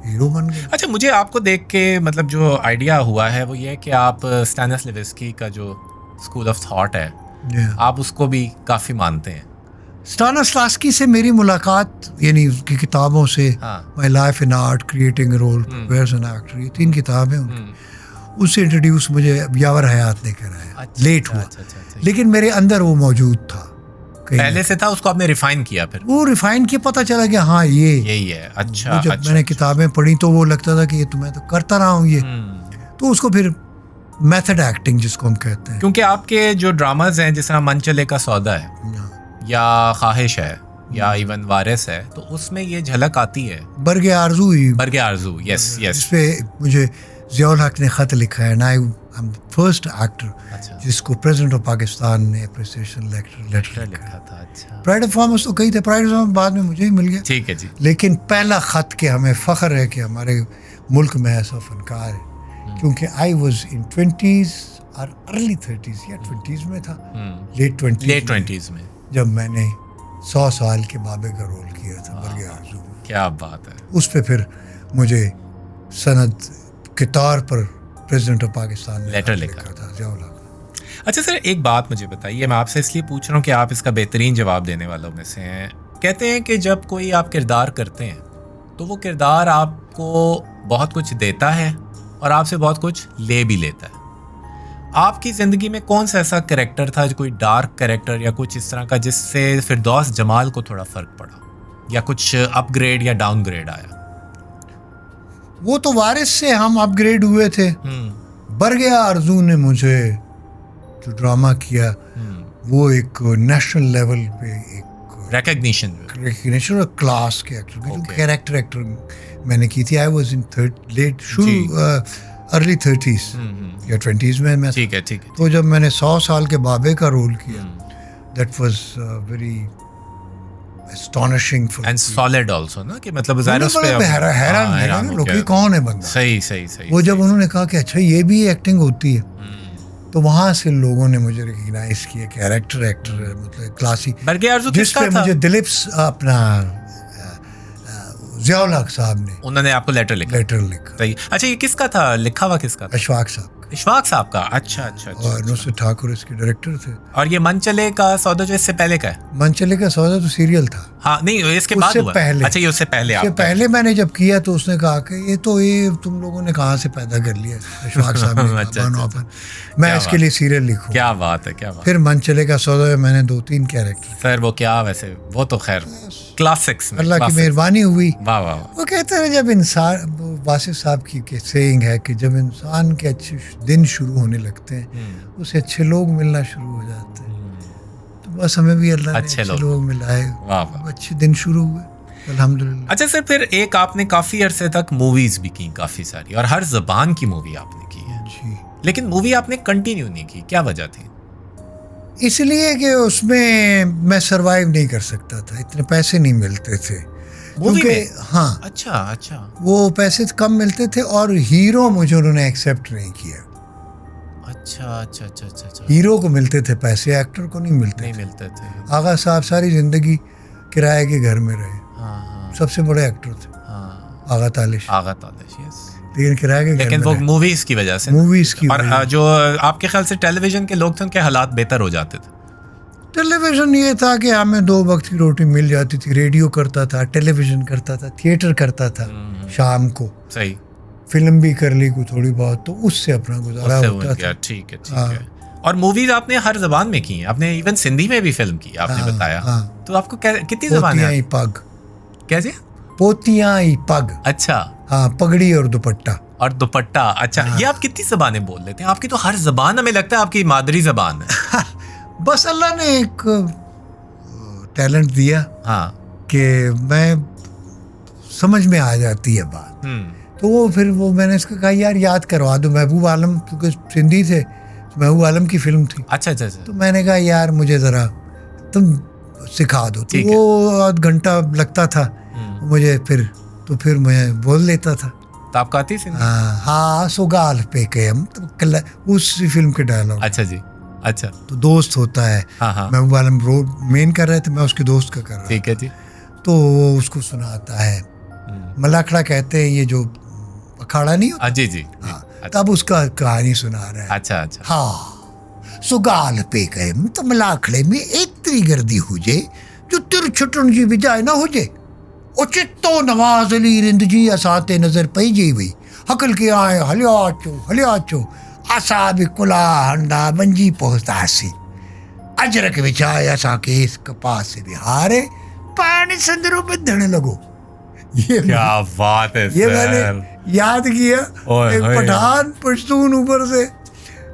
हीरो बन गया। अच्छा, मुझे आपको देख के मतलब जो आइडिया हुआ है वो ये है कि आप स्टैनिस्लवस्की का जो स्कूल ऑफ थॉट है, आप उसको भी काफ़ी मानते हैं। स्टैनिस्लवस्की से मेरी मुलाकात, यानी उसकी किताबों से, my life in art, creating a role, prepares an actor, ये 3 किताबें उनकी, उससे इंट्रोड्यूस मुझे यावर हयात ने कराया। लेट हुआ, लेकिन मेरे अंदर वो मौजूद था, पहले से था, उसको आपने रिफाइन किया। फिर वो रिफाइन किया, पता चला कि हाँ यही है। अच्छा। जब मैंने किताबें पढ़ी तो वो लगता था कि ये तो मैं तो करता रहा हूँ ये। तो उसको फिर मेथड एक्टिंग जिसको हम कहते हैं, क्योंकि आपके जो ड्रामाज हैं, जिस तरह मन चले का सौदा है या ख्वाहिश है या इवन वारिस है, तो उसमें ये झलक आती है। बरगे आरजू, यस यस, इस पे मुझे ज़ियाउल हक ने खत लिखा है, ना फर्स्ट एक्टर जिसको प्रेसिडेंट ऑफ पाकिस्तान ने अप्रिसिएशन लेटर लिखा था। अच्छा। प्राइड ऑफ फार्मर्स तो कई थे, प्राइड ऑफ फार्मर्स बाद में मुझे ही मिल गया। ठीक है जी। लेकिन पहला खत के हमें फख्र है कि हमारे मुल्क में ऐसा फनकार है, क्योंकि आई वाज इन 20s और अर्ली 30s या 20s में था, लेट 20s में जब मैंने 100 साल के बाबे का रोल किया था बरगे आरज़ू। क्या बात है। उस पे फिर मुझे सनद के तौर पर प्रेसिडेंट ऑफ पाकिस्तान ने लेटर लिखा था ज़ियाउल हक। अच्छा सर, एक बात मुझे बताइए, मैं आपसे इसलिए पूछ रहा हूँ कि आप इसका बेहतरीन जवाब देने वालों में से हैं। कहते हैं कि जब कोई आप किरदार करते हैं तो वो किरदार आपको बहुत कुछ देता है और आपसे बहुत कुछ ले भी लेता है। आपकी ज़िंदगी में कौन सा ऐसा कैरेक्टर था, जो कोई डार्क कैरेक्टर या कुछ इस तरह का, जिससे फिरदौस जमाल को थोड़ा फ़र्क पड़ा या कुछ अपग्रेड या डाउनग्रेड आया? वो तो वारिस से हम अपग्रेड हुए थे। बरगे आरज़ू ने मुझे जो ड्रामा किया, वो एक नेशनल लेवल पे एक रिकग्निशन और क्लास के एक्टर, जो कैरेक्टर मैंने की थी। I was in late early 30s या 20s में मैं। ठीक है। तो जब मैंने 100 साल के बाबे का रोल किया, that was very astonishing and solid also ना, कि मतलब ज़ाहिर पे हैरान लोग कि कौन है बंदा। सही। वो जब उन्होंने कहा कि अच्छा ये भी एक्टिंग होती है, तो वहाँ से लोगों ने मुझे रिकग्नाइज किया, कैरेक्टर एक्टर है, मतलब क्लासी। बरगे आरज़ू जिस पे मुझे दिलीप अपना ज़ियाउल हक साहब ने, उन्होंने आपको लेटर लिखा। सही। अच्छा, ये किसका था, लिखा हुआ किसका था? अशफाक साहब। इशफाक साहब का? अच्छा अच्छा अच्छा, और नुसरत ठाकुर इसके डायरेक्टर थे। और ये मन चले का सौदा जो इससे पहले का है? मन चले का सौदा तो सीरियल था। हाँ नहीं, इसके बाद उससे हुआ। पहले। अच्छा, ये उससे पहले। उससे पहले मैंने जब किया तो उसने कहा कि ये तुम लोगों ने कहाँ से पैदा कर लिया इशफाक साहब ने। अच्छा, मैं इसके लिए सीरियल लिखूं। क्या बात है, क्या बात। फिर मन चले का सौदा में मैंने 2-3 कैरेक्टर। सर वो क्या, वैसे वो तो खैर क्लासिक्स में अल्लाह की मेहरबानी हुई। वाह वाह। वो कहते हैं जब इंसान, वासिफ साहब की सेइंग है कि जब इंसान के अच्छे दिन शुरू होने लगते हैं उसे अच्छे लोग मिलना शुरू हो जाते हैं। तो बस हमें भी अल्लाह ने अच्छे लोग मिलाए, अच्छे दिन शुरू हुए अल्हम्दुलिल्लाह। अच्छा सर, फिर एक आपने काफी अरसे तक मूवीज भी की, काफी सारी, और हर जबान की मूवी आपने की है जी, लेकिन मूवी आपने कंटिन्यू नहीं की, क्या वजह थी? इसलिए कि उसमें मैं सरवाइव नहीं कर सकता था, इतने पैसे नहीं मिलते थे क्योंकि हाँ। अच्छा अच्छा, वो पैसे कम मिलते थे और हीरो मुझे उन्होंने एक्सेप्ट नहीं किया। अच्छा अच्छा अच्छा अच्छा, हीरो को मिलते थे पैसे, एक्टर को नहीं मिलते थे। आगा साहब सारी जिंदगी किराए के घर में रहे। हाँ। सबसे बड़े एक्टर थे। हाँ। आगा तालिश यस। लेकिन किराए के घर, लेकिन वो मूवीज की वजह से, और जो आपके ख्याल से टेलीविजन के लोग थे उनके हालात बेहतर हो जाते थे? टेलीविजन ये था कि हमें 2 वक्त की रोटी मिल जाती थी। रेडियो करता था, टेलीविजन करता था, थिएटर करता था शाम को। सही। फिल्म भी कर ली कुछ थोड़ी बहुत, तो उससे अपना गुजारा होता था। ठीक है। और मूवीज आपने हर जबान में की हैं, आपने इवन सिंधी में भी फिल्म की, आपने बताया। तो आपको कितनी जबान है? पग। कैसे? पोतियाई पग। अच्छा हाँ, पगड़ी और दुपट्टा। अच्छा, ये आप कितनी जबानें बोल लेते हैं? आपकी तो हर जबान, हमें लगता है आपकी मादरी जबान है। बस अल्लाह ने एक टैलेंट दिया। हाँ, कि मैं समझ में आ जाती है बात। तो वो मैंने इसको कहा यार याद करवा दो। महबूब आलम, क्योंकि सिंधी थे, महबूब आलम की फिल्म थी। अच्छा। तो मैंने कहा यार मुझे जरा तुम सिखा दो। तो वो आध घंटा लगता था मुझे, फिर मैं बोल लेता था। तो आपको आती सिंधी? हाँ, सुगाल पे कयम, तो उस फिल्म के डायलॉग। अच्छा जी, अच्छा। तो दोस्त होता है, महबूब आलम रोड मेन कर रहे थे, मैं उसके दोस्त का कर रहा। ठीक है जी। तो वो उसको सुनाता है, मलाखड़ा कहते हैं ये जो अखाड़ा नहीं होता। जी जी। तब उसका कहानी सुना रहा है। अच्छा। हाँ, सुगाल पे कयम तो मलाखड़े में एतरी गर्दी हुजे जो तिर छुटन जी बिजाय ना हुजे। ओ चित्तो नवाज अली रिंद जी असाते नजर पई जी हुई हकल के आए हलियाचो असा भी कुला हंडा मंजी पहुंचतासी अजरक विचाय असा के इस कपास से बिहारे पानी संदरों में धड़े लगो। ये क्या बात है ये मैंने याद किया। एक पठान पश्तून ऊपर से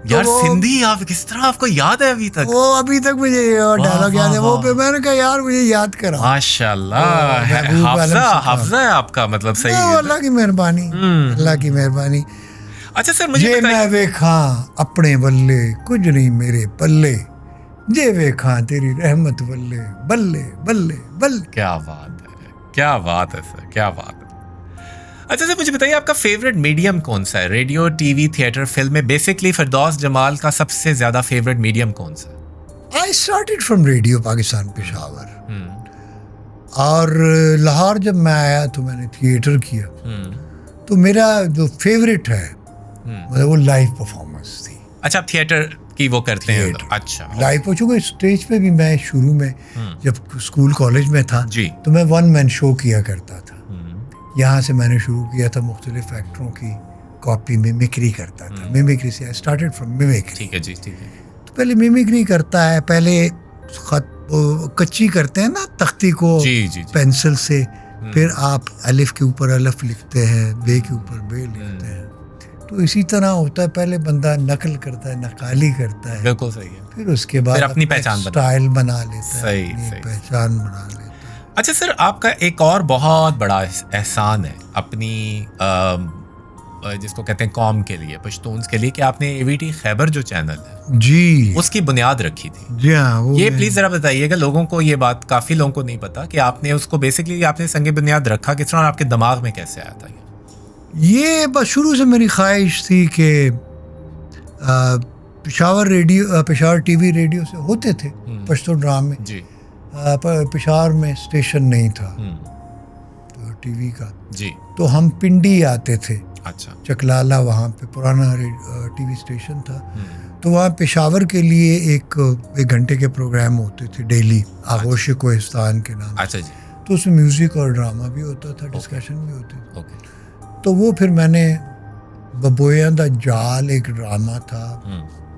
यार, सिंधी आप किस तरह आपको याद है अभी तक? वो अभी तक मुझे डायलॉग याद है वो पे। मैंने कहा यार मुझे याद करा। माशाल्लाह, हाफजा है आपका, मतलब सही है। अल्लाह की मेहरबानी, अल्लाह की मेहरबानी। अच्छा सर, मुझे मैं वेखा अपने बल्ले कुछ नहीं मेरे पल्ले, जे वेखा तेरी रहमत बल्ले बल्ले बल्ले बल्ले। क्या बात है सर, क्या बात है। अच्छा सर, मुझे बताइए आपका फेवरेट मीडियम कौन सा है? रेडियो, टीवी, थिएटर, फिल्म में? बेसिकली फिरदौस जमाल का सबसे ज्यादा फेवरेट मीडियम कौन सा है? I started from radio Pakistan Peshawar, और लाहौर जब मैं आया तो मैंने थिएटर किया। तो मेरा जो फेवरेट है मतलब वो लाइव परफॉर्मेंस थी। अच्छा, आप थिएटर की वो करते हैं? अच्छा, लाइव हो चुका। स्टेज पे भी मैं शुरू में जब स्कूल कॉलेज में था तो मैं 1 मैन शो किया करता था। यहाँ से मैंने शुरू किया था, मुख्तलिफ एक्टरों की कॉपी मिमिक्री करता था। मिमिक्री से आई स्टार्टेड फ्रॉम मिमिक्री। ठीक है जी, ठीक है। तो पहले मिमिक्री करता है, पहले खत कच्ची करते हैं ना तख्ती को पेंसिल से, फिर आप अलिफ के ऊपर अलिफ लिखते हैं, बे के ऊपर बे लिखते हैं। तो इसी तरह होता है, पहले बंदा नकल करता है, नकाली करता है। बिल्कुल सही है। फिर उसके बाद अपनी पहचान स्टाइल बना लेता है, सही पहचान बना लेता है। अच्छा सर, आपका एक और बहुत बड़ा एहसान है अपनी जिसको कहते हैं कौम के लिए, पश्तून्स के लिए, कि आपने एवीटी खैबर जो चैनल है जी उसकी बुनियाद रखी थी। जी हाँ, ये प्लीज जरा बताइएगा, लोगों को ये बात, काफी लोगों को नहीं पता कि आपने उसको बेसिकली आपने संगे बुनियाद रखा किस तरह, और आपके दिमाग में कैसे आया था ये? बस शुरू से मेरी ख्वाहिश थी कि पेशावर टीवी रेडियो से होते थे पश्तो ड्रामे जी। पेशावर में स्टेशन नहीं था तो टीवी का जी, तो हम पिंडी आते थे। अच्छा। चकलाला वहाँ पे पुराना टीवी स्टेशन था, तो वहाँ पेशावर के लिए एक घंटे के प्रोग्राम होते थे डेली, आगोश कोहिस्तान के नाम। अच्छा जी। तो उसमें म्यूज़िक और ड्रामा भी होता था, डिस्कशन भी होती थी। ओके। तो वो फिर मैंने बबोया दा जाल एक ड्रामा था,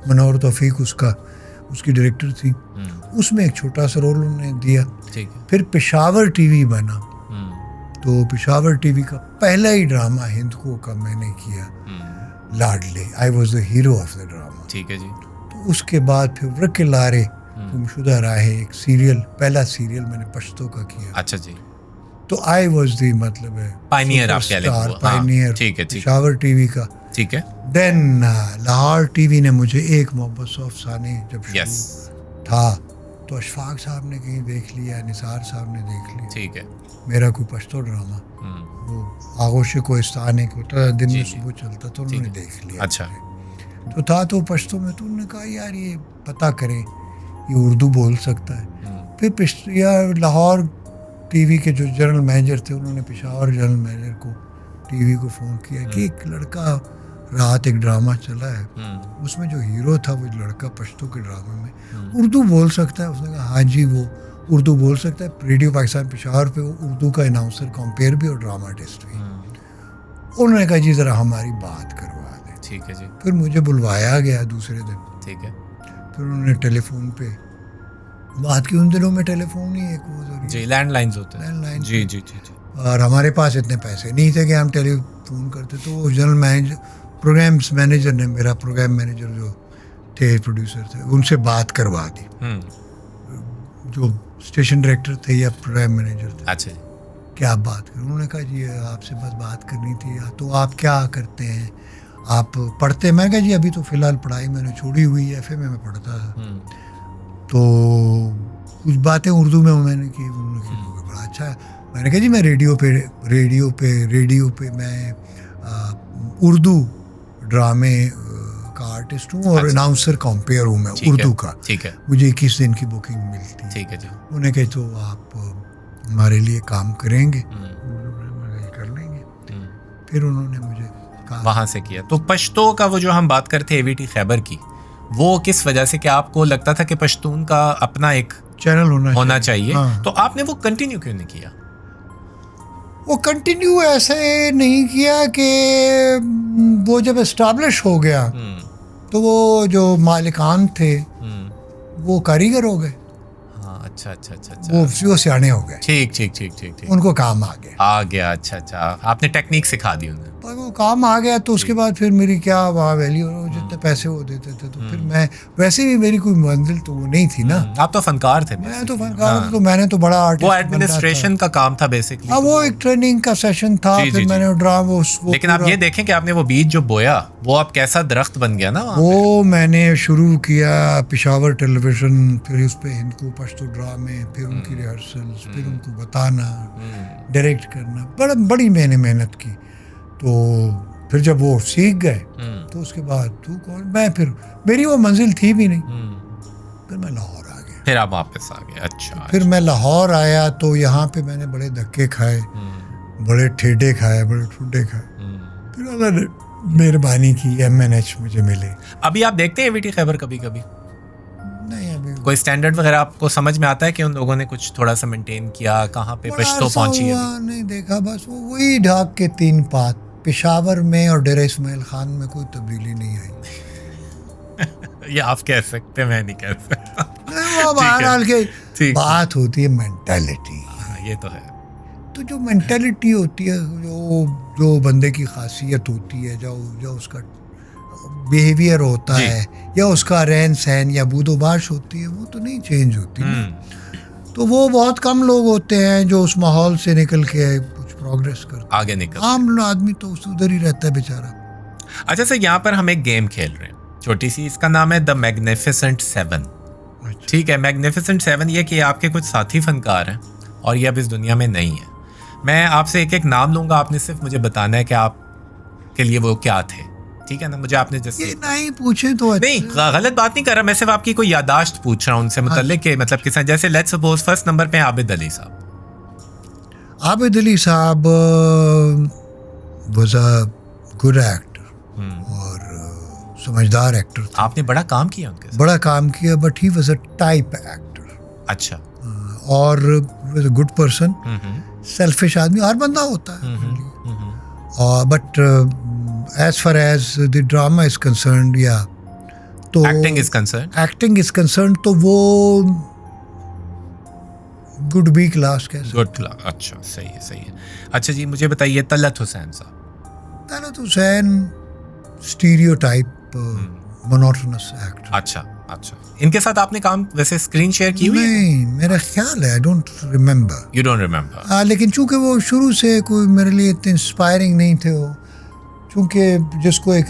मनोहर तौफीक उसकी डायरेक्टर थी, उसमें एक छोटा सा रोल उन्होंने दिया। ठीक है। फिर पेशावर टीवी बना, तो पेशावर टीवी का पहला ही ड्रामा हिंदको का मैंने किया, लाडले। I was the hero of the drama. ठीक है जी। तो उसके बाद फिर वृक लारे गुमशुदा राहे, एक सीरियल, पहला सीरियल मैंने पश्तो का किया। अच्छा जी। तो आई वॉज दी मतलब पायनियर, आप कह लेंगे पायनियर। ठीक है। पेशावर टीवी का। ठीक है। देन लाहौर टीवी ने मुझे एक मोहब्बत सौ अफसाने जब शुरू था, तो अशफाक साहब ने कहीं देख लिया, निसार साहब ने देख लिया। ठीक है। मेरा कोई पश्तो ड्रामा, वो आगोश कोहिस्तान एक होता था, दिन में सुबह चलता, तो उन्होंने देख लिया। अच्छा। तो था तो पश्तो में, तो उन्होंने कहा यार ये पता करें ये उर्दू बोल सकता है। फिर यार लाहौर टीवी के जो जनरल मैनेजर थे, उन्होंने पेशावर जनरल मैनेजर को टीवी को फ़ोन किया कि एक लड़का रात एक ड्रामा चला है, उसमें जो हीरो था वो लड़का पश्तो के ड्रामे में उर्दू बोल सकता है। उसने कहा हाँ जी वो उर्दू बोल सकता है। रेडियो पाकिस्तान पेशावर पे वो उर्दू का अनाउंसर, कंपेयर भी और ड्रामाटिस्ट भी। उन्होंने कहा जी ज़रा हमारी बात करवा दें। ठीक है जी। फिर मुझे बुलवाया गया दूसरे दिन। ठीक है। फिर उन्होंने टेलीफोन पे बात की। उन दिनों में टेलीफोन ही एक वो जी लैंडलाइंस होते हैं। लैंडलाइन जी जी जी जी। और हमारे पास इतने पैसे नहीं थे कि हम टेलीफोन करते। तो वो जनरल मैनेजर, प्रोग्राम्स मैनेजर ने, मेरा प्रोग्राम मैनेजर जो थे, प्रोड्यूसर थे, उनसे बात करवा दी। जो स्टेशन डायरेक्टर थे या प्रोग्राम मैनेजर थे। अच्छा। क्या बात करें? उन्होंने कहा जी आपसे बस बात करनी थी। तो आप क्या करते हैं, आप पढ़ते? मैं कहा जी अभी तो फ़िलहाल पढ़ाई मैंने छोड़ी हुई है, FM में पढ़ता था। तो कुछ बातें उर्दू में मैंने की। उन्होंने कहा बड़ा अच्छा है। मैंने कहा जी मैं रेडियो पे मैं उर्दू ड्रामे का आर्टिस्ट हूँ और अनाउंसर कंपेयर हूँ मैं उर्दू का। ठीक है। मुझे 21 दिन की बुकिंग मिलती। ठीक है जी। उन्हें कहे तो आप हमारे लिए काम करेंगे? कर लेंगे। फिर उन्होंने मुझे कहा, वहाँ से किया। तो पश्तो का वो जो हम बात करते AVT खैबर की, वो किस वजह से, कि आपको लगता था कि पश्तून का अपना एक चैनल होना चाहिए। हाँ। तो आपने वो कंटिन्यू क्यों नहीं किया? वो कंटिन्यू ऐसे नहीं किया कि वो जब एस्टैब्लिश हो गया तो वो जो मालिकान थे वो कारीगर हो गए। अच्छा। वो सियाने हो गए। ठीक। उनको काम आ गया। अच्छा। आपने टेक्निक सिखा दी उन्हें। पर वो काम आ गया तो उसके बाद फिर मेरी क्या वैल्यू, जितने पैसे वो देते थे तो फिर मैं, वैसे भी मेरी कोई मंजिल तो वो नहीं थी ना। आप तो फनकार थे। मैं तो फनकार था, तो मैंने तो बड़ा आर्टिस्ट, वो एडमिनिस्ट्रेशन का काम था बेसिकली। वो एक ट्रेनिंग का सेशन था। फिर मैंने ड्रामा, लेकिन आप ये देखें कि आपने वो बीज जो बोया वो अब कैसा दरख्त बन गया ना। वो मैंने शुरू किया पेशावर टेलीविजन, फिर उस पर हिंदको पश्तो ड्रामे, फिर उनकी रिहर्सल्स, फिर उनको बताना, डायरेक्ट करना, बड़ी मैंने मेहनत की। तो फिर जब वो सीख गए तो उसके बाद तू कौन, मैं, फिर मेरी वो मंजिल थी भी नहीं। फिर मैं लाहौर आ गया। फिर आप वापस आ गए। अच्छा। फिर मैं लाहौर आया तो यहाँ पे मैंने बड़े धक्के खाए, बड़े ठेडे खाए, बड़े ठुड्डे खाए। फिर अल्लाह ने मेहरबानी की, MNH मुझे मिले। अभी आप देखते हैं AVT खैबर कभी कभी? नहीं, अभी कोई स्टैंडर्ड वगैरह आपको समझ में आता है कि उन लोगों ने कुछ थोड़ा सा मेंटेन किया, कहाँ पे पश्तो पहुंची है? नहीं देखा, बस वही ढाक के 3 पात। पेशावर में और डेरा इस्माइल खान में कोई तब्दीली नहीं आई। ये आप कह सकते हैं, मैं नहीं कह सकता। वो बहरहाल के बात होती है मेंटालिटी। ये तो है। तो जो मेंटालिटी होती है, जो बंदे की खासियत होती है, जो उसका बिहेवियर होता है, या उसका रहन सहन या बूदोबाश होती है, वो तो नहीं चेंज होती। तो वो बहुत कम लोग होते हैं जो उस माहौल से निकल के कुछ प्रोग्रेस करते, आगे निकल। आम आदमी तो उधर ही रहता है बेचारा। अच्छा सर, यहाँ पर हम एक गेम खेल रहे हैं छोटी सी, इसका नाम है द मैग्निफिसेंट 7। ठीक है, मैग्निफिसेंट 7 ये कि आपके कुछ साथी फनकार हैं और ये अब इस दुनिया में नहीं है। मैं आपसे एक एक नाम लूंगा, आपने सिर्फ मुझे बताना है कि आप के लिए वो क्या थे। ठीक है ना? मुझे आपने जैसे नहीं पूछे तो नहीं, गलत बात नहीं कर रहा, मैं सिर्फ आपकी कोई यादाश्त पूछ रहा हूँ उनसे मुतल्लिक के, मतलब किस, जैसे लेट्स सपोज फर्स्ट नंबर पे आबिद अली साहब। आबिद अली साहब वाज अ गुड एक्टर और समझदार एक्टर था। आपने बड़ा काम किया उनके साथ? बड़ा काम किया, but he was a type actor. अच्छा। और was a good person, selfish आदमी, हर बंदा होता है। और but as far as the drama is concerned, या तो एक्टिंग इज कंसर्न, तो वो गुड बी क्लास कैसे? गुड क्लास, अच्छा, सही है, सही है। अच्छा जी, मुझे बताइए तलत हुसैन साहब। Talat Hussain stereotype monotonous actor. अच्छा अच्छा, इनके साथ आपने काम वैसे स्क्रीन शेयर की हुई है? नहीं, मेरा ख्याल है, I don't remember. You don't remember? लेकिन चूंकि वो शुरू से कोई मेरे लिए इतने इंस्पायरिंग नहीं थे वो, चूंकि जिसको एक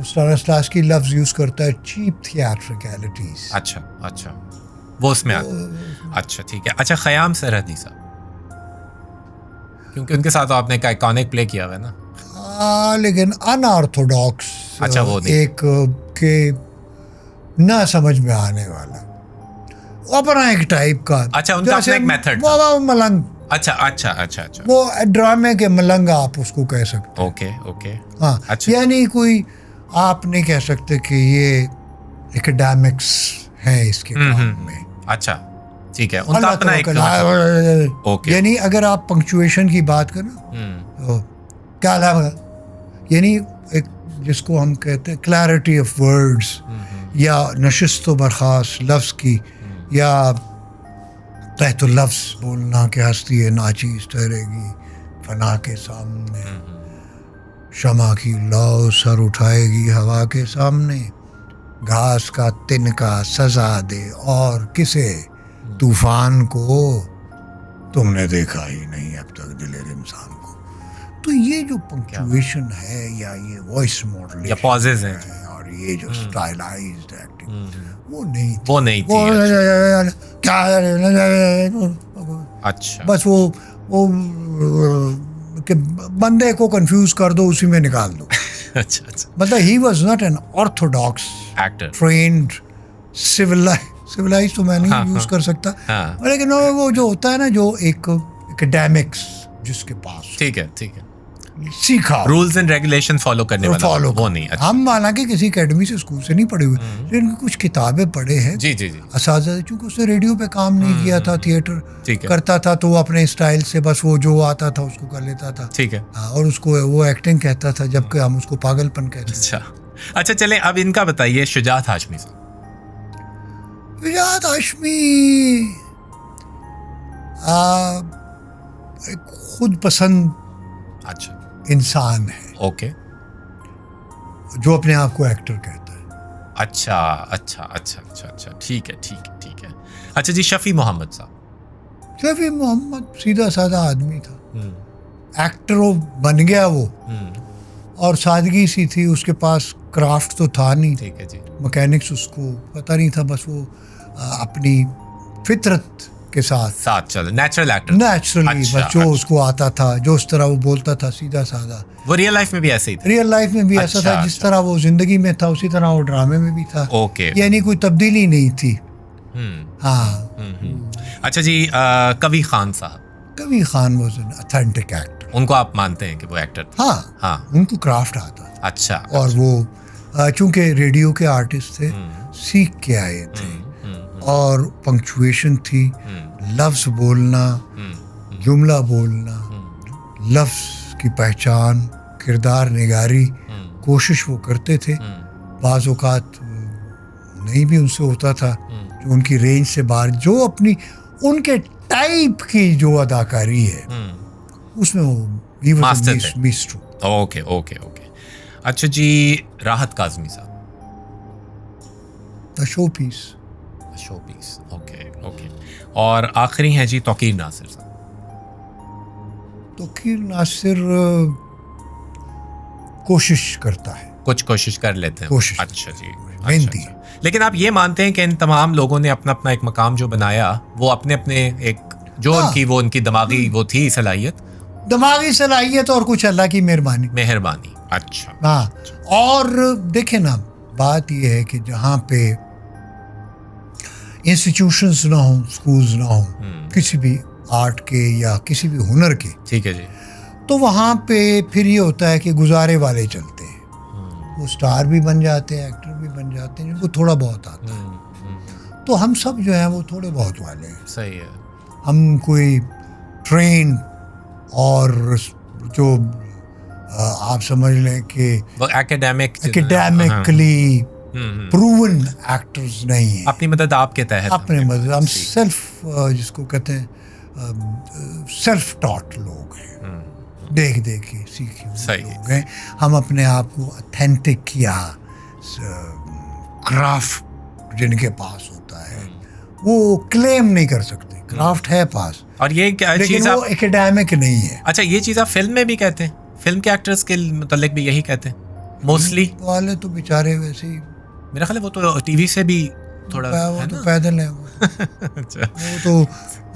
स्टारस्टास्की लफ्ज यूज करता है, चीप थिएट्रिकलिटीज। अच्छा अच्छा, वो उसमें अच्छा ठीक है। अच्छा, ख़याम सरहदी साहब, क्योंकि उनके साथ आपने एक आइकॉनिक प्ले किया हुआ है ना। लेकिन अनऑर्थोडॉक्स, अच्छा, वो एक के ना समझ में आने वाला, अपना एक टाइप का। अच्छा, उनका अपना एक मेथड, वो मलंग। अच्छा अच्छा अच्छा अच्छा, वो ड्रामे के मलंग आप उसको कह सकते। ओके ओके, हाँ। अच्छा, यानी कोई आप नहीं कह सकते कि ये एकेडमिक्स है इसके काम में। अच्छा ठीक है, उनका अपना एक ओके। यानी अगर आप पंक्चुएशन की बात करें तो क्या नाम है, यानी एक जिसको हम कहते हैं क्लैरिटी ऑफ वर्ड्स, या नशिस्त बरखास्त लफ्ज़ की, या तहत लफ्ज़ बोलना कि हस्ती है नाचीज ठहरेगी फना के सामने, शमा की लौ सर उठाएगी हवा के सामने, घास का तिनका सजा दे और किसे, तूफान को तुमने देखा ही नहीं अब तक दिलेर इंसान को। तो ये जो पंक्चुएशन है, या ये वॉइस मॉडल, या पॉजेज हैं, और ये जो स्टाइलाइज्ड एक्टिंग, वो नहीं थी। क्या, अच्छा, बस वो कि बंदे को कंफ्यूज कर दो, उसी में निकाल दो। अच्छा अच्छा, मतलब he was not an orthodox actor, trained, civilise तो मैं नहीं यूज कर सकता, लेकिन वो जो होता है ना, जो एक एकेडमिक्स जिसके पास, ठीक है ठीक है, सीखा, रूल्स एंड रेगुलेशन फॉलो करने वाला, वो नहीं। अच्छा, हम हालांकि किसी एकेडमी से, स्कूल से नहीं पढ़े हुए, लेकिन कुछ किताबें पढ़े हैं। जी जी जी। असाज़ा, चूंकि उसने रेडियो पे काम नहीं किया था, थिएटर करता था, तो वो अपने स्टाइल से बस वो जो आता था उसको कर लेता था। ठीक है। और उसको वो एक्टिंग कहता था, जबकि हम उसको पागलपन कहते थे। अच्छा अच्छा, चलें अब इनका बताइए शुजात हाशमी साहब। शुजात हाशमी एक खुद पसंद अच्छा इंसान है। ओके, जो अपने आप को एक्टर कहता है। अच्छा अच्छा अच्छा अच्छा अच्छा, ठीक है ठीक है ठीक है। अच्छा जी, शफी मोहम्मद साहब। शफी मोहम्मद सीधा साधा आदमी था, एक्टर वो बन गया वो, और सादगी सी थी उसके पास, क्राफ्ट तो था नहीं, ठीक है जी, मैकेनिक्स उसको पता नहीं था, बस वो अपनी फितरत के साथ चलो, नेचुरल एक्टर, नेचुरली, बस जो उसको आता था, जो उस तरह वो बोलता था, सीधा साधा। वो रियल लाइफ में भी ऐसे ही था? रियल लाइफ में भी ऐसा था, जिस तरह वो जिंदगी में था उसी तरह वो ड्रामे में भी था। ओके, यानी कोई तब्दीली नहीं थी। हाँ। अच्छा जी, कवी खान साहब। कवी Khan was an authentic actor. उनको आप मानते हैं कि वो एक्टर थे? हाँ हाँ, उनको क्राफ्ट आता। अच्छा, और वो चूंकि रेडियो के आर्टिस्ट थे, सीख के आए थे, और पंक्चुएशन थी, लफ्ज बोलना, जुमला बोलना, लफ्ज की पहचान, किरदार निगारी, कोशिश वो करते थे। बाज़ औक़ात नहीं भी उनसे होता था, जो उनकी रेंज से बाहर, जो अपनी उनके टाइप की जो अदाकारी है, उसमें वो मास्टर। Okay okay okay. अच्छा जी, राहत काज़मी साहब। The show piece. Okay okay. और आखिरी हैं जी तौकीर नासिर साहब। तौकीर नासिर कोशिश करता है, कुछ कोशिश कर लेते हैं, कोशिश। अच्छा जी, मेहनती। अच्छा। लेकिन आप ये मानते हैं कि इन तमाम लोगों ने अपना अपना एक मकाम जो बनाया, वो अपने अपने एक जो उनकी दिमागी वो थी सलाहियत, दिमागी सलाहियत, और कुछ अल्लाह की मेहरबानी। अच्छा हाँ। और देखे ना, बात यह है कि जहाँ पे इंस्टीट्यूशंस ना हो, स्कूल्स ना हो, किसी भी आर्ट के या किसी भी हुनर के, ठीक है जी, तो वहाँ पे फिर ये होता है कि गुजारे वाले चलते हैं, वो स्टार भी बन जाते हैं, एक्टर भी बन जाते हैं जिनको थोड़ा बहुत आता है। तो हम सब जो है वो थोड़े बहुत वाले हैं। सही है। हम कोई ट्रेन और जो आप समझ लें कि वो एकेडमिकली प्रूवन एक्टर्स नहीं है। अपनी मदद आपके तहत, अपने मदद हम सेल्फ जिसको कहते हैं सेल्फ टॉट लोग हैं, देख देख के सीखे हुए लोग हैं। हम अपने आप को ऑथेंटिक या क्राफ्ट जिनके पास होता है वो क्लेम नहीं कर सकते, क्राफ्ट है पास। और ये क्या लेकिन चीज वो एकेडमिक नहीं है। अच्छा, ये चीज आप फिल्म में भी कहते हैं, फिल्म के एक्टर्स के मतलब भी यही कहते हैं मोस्टली वाले तो बेचारे वैसे ही, मेरा ख्याल है वो तो टीवी से भी थोड़ा वो है तो ना? पैदल है वो। अच्छा, वो तो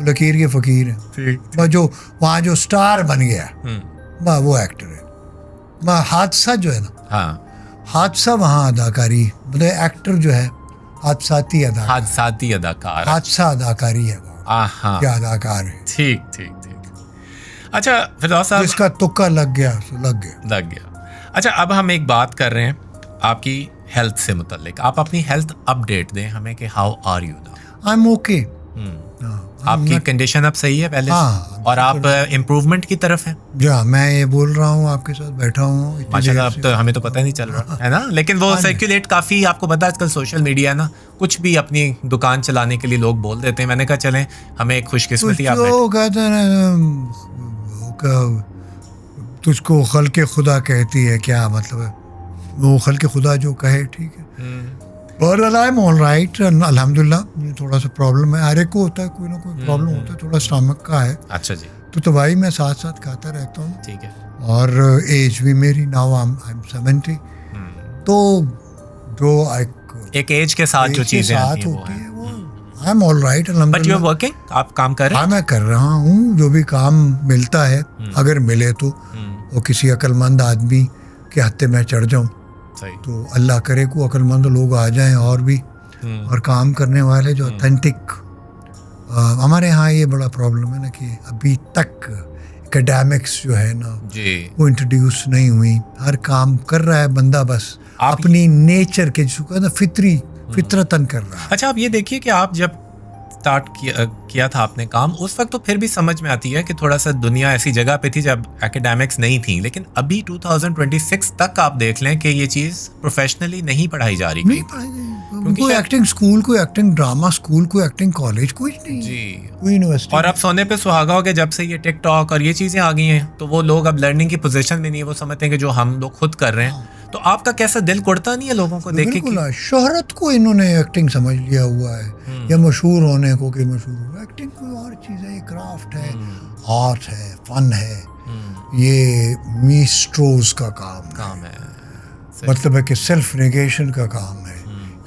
लकीर के फकीर है। ठीक। जो वहाँ जो स्टार बन गया वो एक्टर है। हादसा जो है ना, हाँ, हादसा वहाँ अदाकारी, मतलब एक्टर जो है हादसाती अदाकार, हादसा अदाकारी है हाँ, क्या अदाकार है। ठीक ठीक ठीक। अच्छा फिरदौस साहब, जिसका तुक्का लग गया सो लग गया। अच्छा, अब हम एक बात कर रहे हैं आपकी हेल्थ से मुतल्लिक। आप अपनी हेल्थ अपडेट दें हमें कि how are you now? I am okay. आपकी कंडीशन अब सही है पहले से? और आप इम्प्रूवमेंट की तरफ हैं? जा मैं ये बोल रहा हूँ आपके साथ बैठा हूँ माशाल्लाह। अब तो हमें तो पता ही नहीं चल रहा है ना, लेकिन वो सर्कुलेट काफी, आपको पता है आजकल सोशल मीडिया ना, कुछ भी अपनी दुकान चलाने के लिए लोग बोल देते हैं। मैंने कहा चलें, हमें एक खुशकिस्मती आप कहते हैं तुझको खल्के खुदा कहती है, क्या मतलब है वो खल्के खुदा जो कहे, ठीक है। और आई एम ऑल राइट अल्हम्दुलिल्लाह। थोड़ा सा प्रॉब्लम है, हर एक को होता है, कोई ना कोई प्रॉब्लम होता है, थोड़ा स्टमक का है। अच्छा जी। तो दवाई मैं साथ साथ खाता रहता हूँ, ठीक है। और एज भी मेरी नाउ आई एम 70। तो जो एक एज के साथ जो चीजें आती हैं वो आई एम ऑल राइट अल्हम्दुलिल्लाह। बट यू आर वर्किंग, आप काम कर रहे हैं? हाँ मैं कर रहा हूँ, जो भी काम मिलता है अगर मिले तो वो किसी अक्लमंद आदमी के हत्थे में चढ़ जाऊँ, तो अल्लाह करे को अक्लमंद लोग आ जाएं और भी, और काम करने वाले जो ऑथेंटिक। हमारे यहाँ ये बड़ा प्रॉब्लम है ना कि अभी तक एकेडमिक्स जो है ना वो इंट्रोड्यूस नहीं हुई। हर काम कर रहा है बंदा बस अपनी नेचर के, जिसको कहते हैं फितरतन कर रहा है। अच्छा, आप ये देखिए कि आप जब स्टार्ट किया था आपने काम, उस वक्त तो फिर भी समझ में आती है कि थोड़ा सा दुनिया ऐसी जगह पे थी जब एकेडमिक्स नहीं थी, लेकिन अभी 2026 तक आप देख लें कि ये चीज़ प्रोफेशनली नहीं पढ़ाई जा रही। नहीं पढ़ाई गई, कोई एक्टिंग स्कूल, कोई एक्टिंग ड्रामा स्कूल, कोई एक्टिंग कॉलेज, कुछ नहीं जी, कोई यूनिवर्सिटी। और अब सोने पे सुहागा हो गया जब से ये टिकटॉक और ये चीज़ें आ गई हैं, तो वो लोग अब लर्निंग की पोजीशन में नहीं है, वो समझते हैं कि जो हम लोग खुद कर रहे हैं। तो आपका कैसा दिल कुड़ता नहीं है लोगों को देख के? शोहरत को इन्होंने एक्टिंग समझ लिया हुआ है, या मशहूर होने को कि मशहूर। एक्टिंग कोई और चीज़ है, ये क्राफ्ट है, आर्ट है, फन है, ये मीस्ट्रोज का काम है। मतलब है कि सेल्फ नेगेशन का काम है।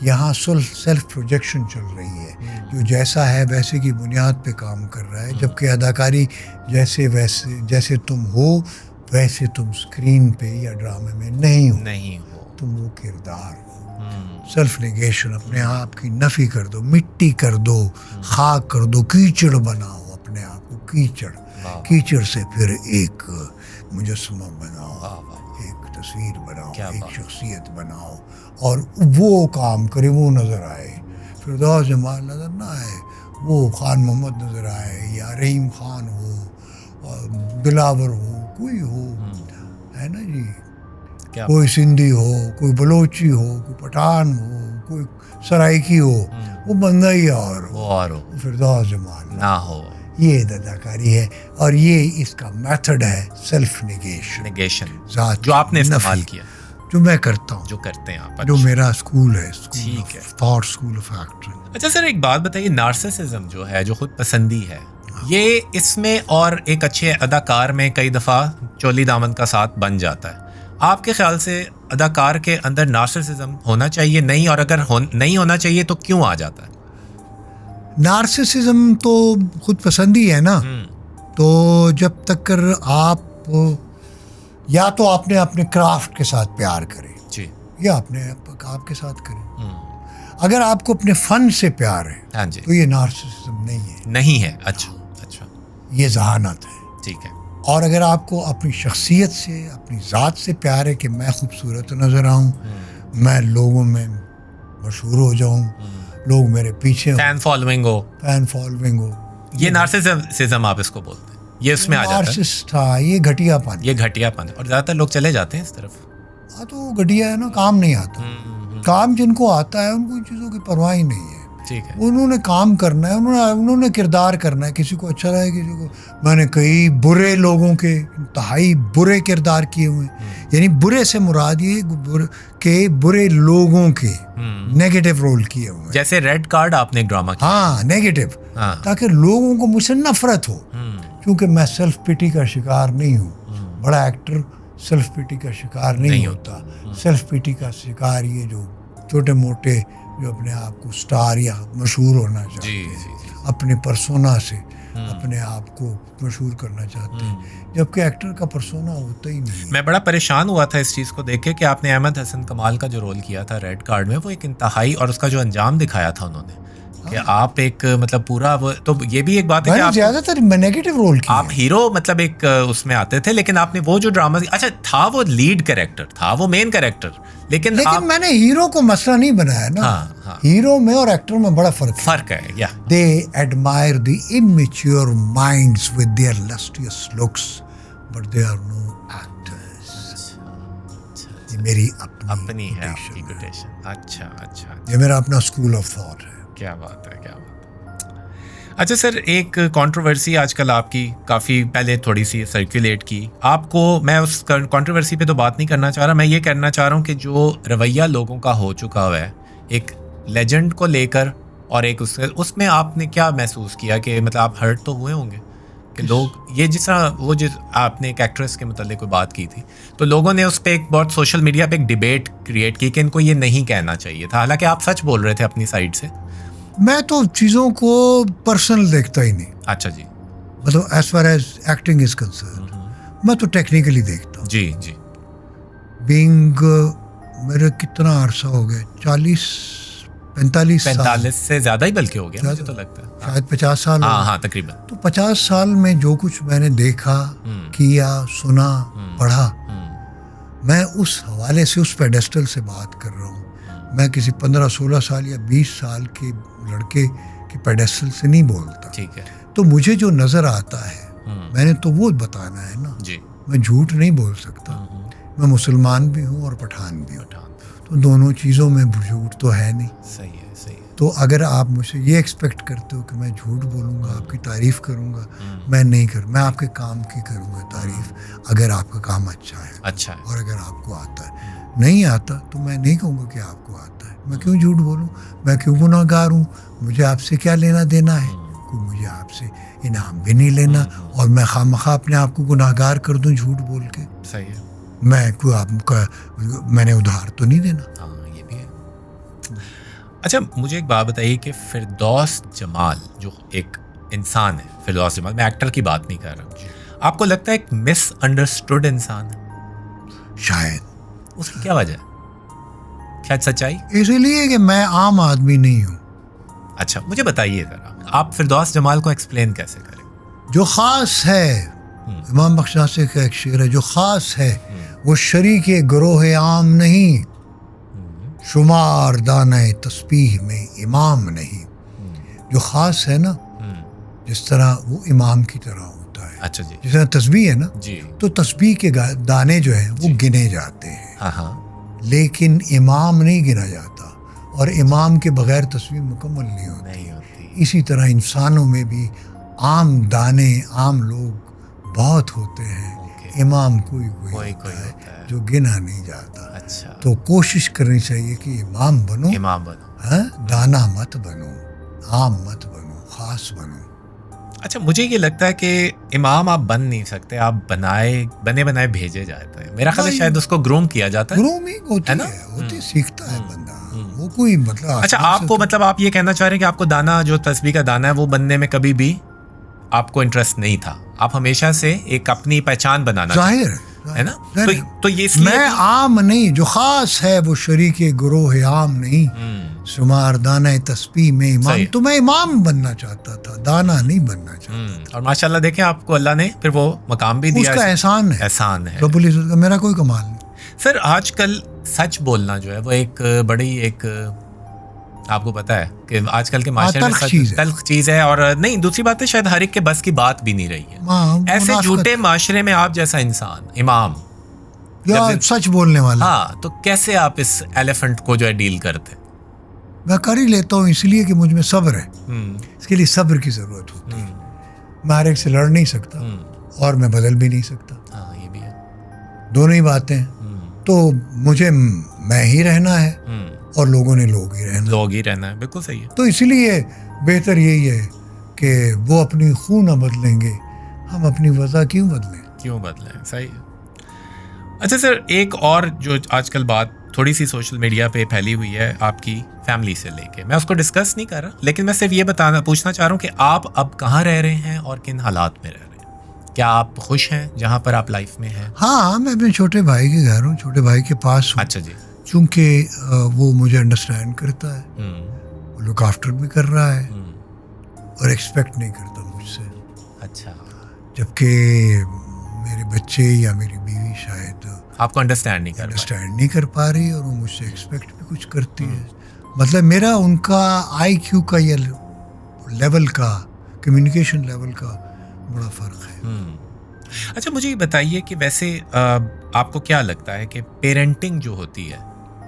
यहाँ सेल्फ प्रोजेक्शन चल रही है, जो जैसा है वैसे की बुनियाद पे काम कर रहा है, जबकि अदाकारी जैसे तुम हो वैसे तुम स्क्रीन पे या ड्रामे में नहीं हो, तुम वो किरदार हो। सेल्फ नेगेशन, अपने आप की नफी कर दो, मिट्टी कर दो, खाक कर दो, कीचड़ बनाओ अपने आप को, कीचड़ से फिर एक मुजस्समा बनाओ, एक तस्वीर बनाओ, एक शख्सियत बनाओ, और वो काम करे, वो नजर आए, फिरदौस जमाल नजर ना आए, वो खान मोहम्मद नजर आए, या रहीम खान हो, दिलावर हो, कोई हो, है ना जी, कोई सिंधी हो, कोई बलोची हो, कोई पठान हो, कोई सराइकी हो, वो बंदा ही और हो, फिरदौस जमाल ना हो। ये अदाकारी है, और ये इसका मेथड है सेल्फ नेगेशन, जो आपने इस्तेमाल किया, जो मैं करता हूँ, जो करते हैं आप, जो मेरा स्कूल है, ठीक है, थॉट स्कूल ऑफ एक्टिंग। अच्छा सर, एक बात बताइए, नार्सिसिज्म जो है, जो खुद पसंदी है, ये इसमें और एक अच्छे अदाकार में कई दफ़ा चोली दामन का साथ बन जाता है। आपके ख्याल से अदाकार के अंदर नार्सिसिज्म होना चाहिए नहीं, और अगर नहीं होना चाहिए तो क्यों आ जाता है? नार्सिसिज्म तो खुद पसंदी है ना, तो जब तक आप या तो आपने अपने क्राफ्ट के साथ प्यार करें जी, या अपने आपके साथ करें। अगर आपको अपने फन से प्यार है, हाँ जी, तो ये नार्सिसिज्म नहीं है। नहीं है। अच्छा, ये जहानत है, ठीक है। और अगर आपको अपनी शख्सियत से, अपनी ज़ात से प्यार है कि मैं खूबसूरत नज़र आऊँ, मैं लोगों में मशहूर हो जाऊँ, लोग मेरे पीछे फैन फॉलोइंग हो, ये नार्सिसिज्म आप इसको बोलते हैं, ये उसमें आ जाता है। नार्सिसिस्ट था, ये घटियापन है और ज़्यादातर लोग चले जाते हैं इस तरफ। हाँ, तो घटिया है ना, काम नहीं आता। काम जिनको आता है उनको इन चीज़ों की परवाह ही नहीं है। ठीक है, उन्होंने काम करना है, उन्होंने किरदार करना है, किसी को अच्छा लगे किसी को। मैंने कई बुरे लोगों के इंतहाई बुरे किरदार किए हुए हैं, यानी बुरे से मुराद ये बुरे लोगों के नेगेटिव रोल किए हुए हैं। जैसे रेड कार्ड आपने एक ड्रामा किया। हाँ, नेगेटिव, ताकि लोगों को मुझसे नफरत हो, क्योंकि मैं सेल्फ पिटी का शिकार नहीं हूँ। बड़ा एक्टर सेल्फ पिटी का शिकार नहीं होता। सेल्फ पिटी का शिकार ये जो छोटे मोटे जो अपने आप को स्टार या मशहूर होना चाहते हैं, अपने पर्सोना से अपने आप को मशहूर करना चाहते हैं, जबकि एक्टर का पर्सोना होता ही नहीं है। मैं बड़ा परेशान हुआ था इस चीज़ को देख के कि आपने अहमद हसन कमाल का जो रोल किया था रेड कार्ड में, वो एक इंतहाई, और उसका जो अंजाम दिखाया था उन्होंने कि आप एक मतलब पूरा वो, तो ये भी एक बात है कि आप ज्यादातर नेगेटिव रोल किया, आप हीरो मतलब एक उसमें आते थे, लेकिन आपने वो जो ड्रामा, अच्छा था वो लीड कैरेक्टर था, वो मेन कैरेक्टर, लेकिन मैंने हीरो को मसला नहीं बनाया ना। हाँ। हीरो में और एक्टर में बड़ा फर्क है। या they admire the immature minds with their lustrous looks but they are no actors. ये मेरी अपनी है आपकी कोटेशन। अच्छा, ये मेरा अपना स्कूल ऑफ थॉट है। क्या बात है। अच्छा सर, एक कंट्रोवर्सी आजकल आपकी काफ़ी पहले थोड़ी सी सर्कुलेट की, आपको मैं उस कंट्रोवर्सी पे तो बात नहीं करना चाह रहा, मैं ये कहना चाह रहा हूँ कि जो रवैया लोगों का हो चुका हुआ है एक लेजेंड को लेकर, और एक उसमें आपने क्या महसूस किया कि मतलब आप हर्ट तो हुए होंगे कि लोग ये जिस आपने एक एक्ट्रेस के मतलब कोई बात की थी, तो लोगों ने उस पर एक बहुत सोशल मीडिया पे एक डिबेट क्रिएट की कि इनको ये नहीं कहना चाहिए था, हालांकि आप सच बोल रहे थे अपनी साइड से। मैं तो चीज़ों को पर्सनल देखता ही नहीं। अच्छा जी, मतलब as far as acting is concern, मैं तो टेक्निकली देखता हूँ। जी बीइंग मेरे कितना अरसा हो गया, 45 से ज़्यादा ही बल्कि हो गया मुझे तो लगता है, शायद 50 साल। हाँ तकरीबन। तो 50 साल में जो कुछ मैंने देखा, किया, सुना, पढ़ा, मैं उस हवाले से, उस पेडेस्टल से बात कर रहा हूँ। मैं किसी 15-16 साल या 20 साल के लड़के के पेडेस्टल से नहीं बोलता। ठीक है। तो मुझे जो नज़र आता है मैंने तो वो बताना है ना जी। मैं झूठ नहीं बोल सकता। मैं मुसलमान भी हूँ और पठान भी हूँ, तो दोनों चीज़ों में झूठ तो है नहीं। सही है। तो अगर आप मुझसे ये एक्सपेक्ट करते हो कि मैं झूठ बोलूँगा, आपकी तारीफ़ करूँगा, मैं नहीं मैं आपके काम की करूँगा तारीफ़, अगर आपका काम अच्छा है और अगर आपको आता है। नहीं आता तो मैं नहीं कहूँगा कि आपको आता है। मैं क्यों झूठ बोलूँ? मैं क्यों गुनाहगार हूँ? मुझे आपसे क्या लेना देना है? कोई मुझे आपसे इनाम भी नहीं लेना, और मैं खामखा अपने आप को गुनाहगार कर दूँ झूठ बोल के। सही है। मैं कोई आपका मैंने उधार तो नहीं देना। हाँ, ये भी है। अच्छा, मुझे एक बात बताइए कि फिरदौस जमाल जो एक इंसान है, फिरदौस जमाल, मैं एक्टर की बात नहीं कर रहा, आपको लगता है एक मिसअंडरस्टूड इंसान है? शायद। उसकी क्या वजह है? शायद सच्चाई इसलिए कि मैं आम आदमी नहीं हूँ। अच्छा, मुझे बताइए जरा, आप फिरदौस जमाल को एक्सप्लेन कैसे करें? जो खास है, इमाम बख्श नासिर का एक शेर है, जो खास है वो शरीके ग्रोह आम नहीं, शुमार दाने तस्बीह में इमाम नहीं। जो खास है ना, जिस तरह वो इमाम की तरह होता है। अच्छा जी। जिस तरह तस्बीह है ना जी, तो तस्बीह के दाने जो है वो गिने जाते हैं। हाँ। लेकिन इमाम नहीं गिना जाता, और इमाम के बगैर तस्बीह मुकम्मल नहीं होती। इसी तरह इंसानों में भी आम दाने, आम लोग बहुत होते हैं, इमाम कोई होता है जो गिना नहीं जाता। अच्छा। तो कोशिश करनी चाहिए कि इमाम बनो, हाँ, दाना मत बनो, आम मत बनो, खास बनो। अच्छा, मुझे ये लगता है कि इमाम आप बन नहीं सकते, आप बने बनाए भेजे जाते हैं। मेरा ख्याल है शायद उसको ग्रूम किया जाता है। ग्रूमिंग होती है, सीखता है बंदा, वो कोई मतलब। अच्छा, आपको मतलब आप ये कहना चाह रहे हैं कि आपको दाना, जो तस्बीह का दाना है, वो बनने में कभी भी आपको इंटरेस्ट नहीं था? आप हमेशा से एक अपनी पहचान बनाना, जाहिर है, है ना? तो ये इसलिए मैं आम नहीं, जो खास है वो शरीके गुरोह आम नहीं, शुमार दाना तस्बीह में इमाम। तो मैं इमाम बनना चाहता था, दाना नहीं बनना चाहता। और माशाल्लाह देखें आपको अल्लाह ने फिर वो मकाम भी दिया, उसका एहसान है, एहसान है रब्बुल इज्जत का, मेरा कोई कमाल नहीं। सर आजकल सच बोलना जो है वो एक बड़ी एक आपको पता है कि आजकल के माशरे में तल्ख चीज है। और नहीं, दूसरी बात है शायद हर एक के बस की बात भी नहीं रही है। ऐसे झूठे माशरे में आप जैसा इंसान इमाम या सच बोलने वाला, हाँ, तो कैसे आप इस एलिफेंट को जो है डील करते? मैं कर ही लेता हूँ इसलिए कि मुझ में सब्र है। इसके लिए सब्र की जरूरत होती है। मैं हर एक से लड़ नहीं सकता और मैं बदल भी नहीं सकता। हाँ, ये भी है, दोनों ही बातें। तो मुझे मैं ही रहना है और लोगों ने लोग ही रहना है। बिल्कुल सही है। तो इसलिए बेहतर यही है कि वो अपनी खून न बदलेंगे, हम अपनी वजह क्यों बदलें? सही है। अच्छा सर, एक और जो आजकल बात थोड़ी सी सोशल मीडिया पे फैली हुई है आपकी फैमिली से लेके, मैं उसको डिस्कस नहीं कर रहा, लेकिन मैं सिर्फ ये पूछना चाह रहा हूँ कि आप अब कहाँ रह रहे हैं और किन हालात में रह रहे हैं? क्या आप खुश हैं जहाँ पर आप लाइफ में हैं? हाँ, मैं अपने छोटे भाई के घर हूँ, छोटे भाई के पास हूँ। अच्छा जी। चूँकि वो मुझे अंडरस्टैंड करता है, लुक आफ्टर भी कर रहा है और एक्सपेक्ट नहीं करता मुझसे। अच्छा। जबकि मेरे बच्चे या मेरी बीवी शायद आपको अंडरस्टैंड नहीं कर पा रही और वो मुझसे एक्सपेक्ट भी कुछ करती है। मतलब मेरा उनका IQ का या लेवल का, कम्युनिकेशन लेवल का बड़ा फर्क है। अच्छा, मुझे ये बताइए कि वैसे आपको क्या लगता है कि पेरेंटिंग जो होती है,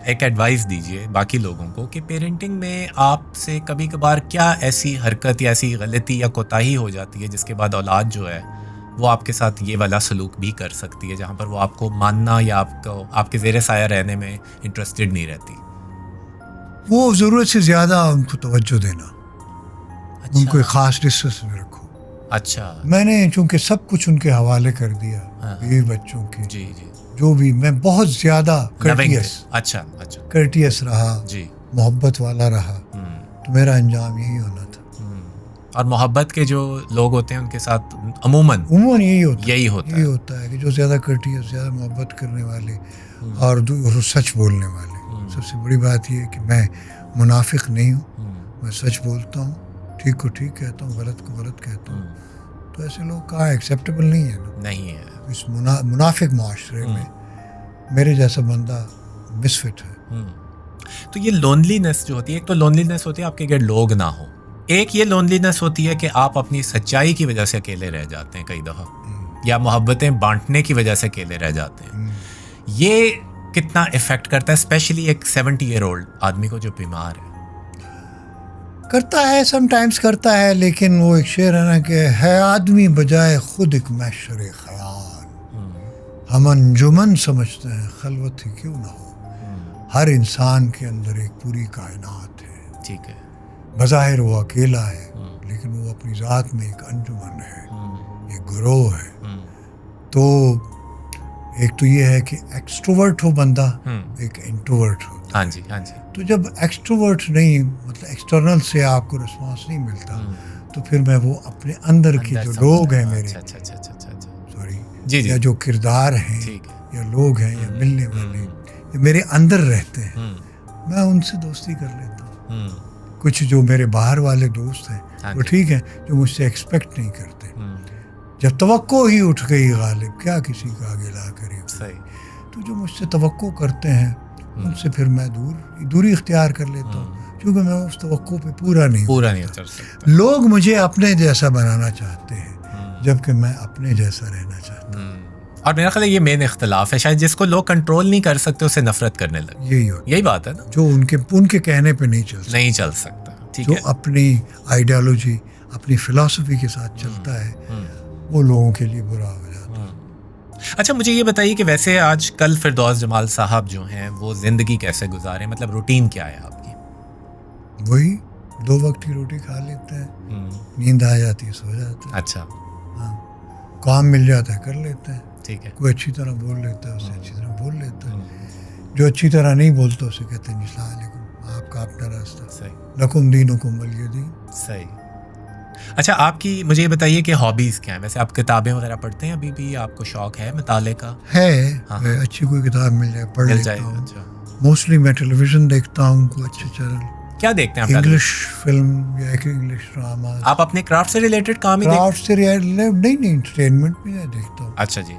एक एडवाइस दीजिए बाकी लोगों को कि पेरेंटिंग में आपसे कभी कभार क्या ऐसी हरकत या ऐसी गलती या कोताही हो जाती है जिसके बाद औलाद जो है वो आपके साथ ये वाला सलूक भी कर सकती है, जहाँ पर वो आपको मानना या आपके ज़ेरे साया रहने में इंटरेस्टेड नहीं रहती? वो ज़रूरत से ज़्यादा उनको तवज्जो देना। अच्छा। उनको एक ख़ास डिस्टेंस में रखो। अच्छा। मैंने चूँकि सब कुछ उनके हवाले कर दिया, बीवी बच्चों के, जी, जो भी, मैं बहुत ज़्यादा कर्टियस रहा जी, मोहब्बत वाला रहा, तो मेरा अंजाम यही होना था। और मोहब्बत के जो लोग होते हैं उनके साथ अमूमन यही होता है कि जो ज़्यादा कर्टियस, ज़्यादा मोहब्बत करने वाले और सच बोलने वाले। सबसे बड़ी बात यह है कि मैं मुनाफिक नहीं हूँ, मैं सच बोलता हूँ, ठीक को ठीक कहता हूँ, गलत को गलत कहता हूँ। तो ऐसे लोग कहाँ एक्सेप्टेबल नहीं है ना? नहीं है। इस मुनाफिक माशरे में मेरे जैसा बंदा मिसफिट है। तो ये लोनलीनेस जो होती है, एक तो लोनलीनेस होती है आपके घर लोग ना हो, एक ये लोनलीनेस होती है कि आप अपनी सच्चाई की वजह से अकेले रह जाते हैं कई दफ़ा, या मोहब्बतें बांटने की वजह से अकेले रह जाते हैं। ये कितना इफेक्ट करता है, स्पेशली एक 70 ईयर ओल्ड आदमी को जो बीमार है? करता है, समटाइम्स करता है, लेकिन वो एक शेर है ना कि है आदमी बजाय खुद एक महशर ख़याल, हम अंजुमन समझते हैं खलवत ही क्यों ना हो। हर इंसान के अंदर एक पूरी कायनात है। ठीक है। बज़ाहिर वो अकेला है, लेकिन वो अपनी ज़ात में एक अंजुमन है, एक ग्रोह है। तो एक तो ये है कि एक्सट्रोवर्ट हो बंदा, एक इंट्रोवर्ट हो। हाँ जी। तो जब एक्सट्रोवर्ट नहीं, मतलब एक्सटर्नल से आपको रिस्पांस नहीं मिलता, तो फिर मैं वो अपने अंदर के जो लोग हैं मेरे, सॉरी, या जो किरदार हैं या लोग हैं या मिलने वाले या मेरे अंदर रहते हैं, मैं उनसे दोस्ती कर लेता हूँ। कुछ जो मेरे बाहर वाले दोस्त हैं वो ठीक है, जो मुझसे एक्सपेक्ट नहीं करते। जब तवक्को ही उठ गई गालिब, क्या किसी का आगे ला करी। तो जो मुझसे तवक्को करते हैं उनसे फिर मैं दूरी इख्तियार कर लेता हूँ, क्योंकि मैं उस तवक्को पे पूरा नहीं उतर सकता। लोग मुझे अपने जैसा बनाना चाहते हैं, जबकि मैं अपने जैसा रहना चाहता हूँ। और मेरा ख्याल है ये मेन इख्तिलाफ है शायद, जिसको लोग कंट्रोल नहीं कर सकते उससे नफरत करने लगे। यही बात है ना, जो उनके कहने पे नहीं चल सकता। ठीक है, जो अपनी आइडियोलॉजी, अपनी फिलॉसफी के साथ चलता है, वो लोगों के लिए बुरा हो जाता है। अच्छा, मुझे ये बताइए कि वैसे आज कल फिरदौस जमाल साहब जो हैं वो जिंदगी कैसे गुजारें, मतलब रूटीन क्या है आपकी? वही 2 वक्त की रोटी खा लेते हैं, नींद आ जाती है सो जाते हैं। अच्छा। हाँ, काम मिल जाता है कर लेते हैं। ठीक है। कोई अच्छी तरह बोल लेता है, उसे अच्छी तरह बोल लेता है। जो अच्छी तरह नहीं बोलता उसे कहते हैं अस्सलाम वालेकुम, आपका अपना रास्ता। सही। लकुम दीनुकुम वलिय दीन। सही। अच्छा, आपकी मुझे ये बताइए कि हॉबीज क्या है? वैसे आप किताबें वगैरह पढ़ते हैं अभी भी? आपको शौक है मताले का? है। हाँ। अच्छी कोई किताब मिल जाए पढ़ मिल लेता जाए। हूँ। अच्छा, मोस्टली मैं टेलीविजन देखता हूँ, कोई अच्छे चैनल, क्या देखते हैं आप? इंग्लिश फिल्म या इंग्लिश ड्रामा। आप अपने क्राफ्ट से रिलेटेड काम ही क्राफ्ट से नहीं एंटरटेनमेंट भी मैं देखता हूँ। अच्छा जी।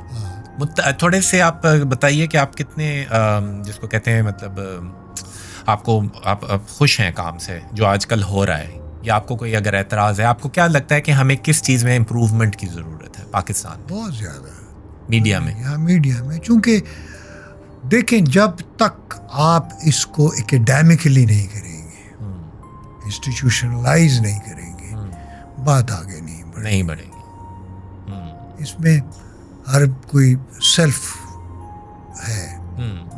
थोड़े से आप बताइए कि आप कितने जिसको कहते हैं मतलब आप खुश हैं काम से जो आजकल हो रहा है, या आपको कोई अगर एतराज़ है? आपको क्या लगता है कि हमें किस चीज़ में इम्प्रूवमेंट की ज़रूरत है पाकिस्तान में? बहुत ज़्यादा मीडिया में। हाँ, मीडिया में, चूँकि देखें जब तक आप इसको एकेडमिकली नहीं करेंगे, इंस्टीट्यूशनलाइज नहीं करेंगे, बात आगे नहीं बढ़ेगी। इसमें हर कोई सेल्फ है,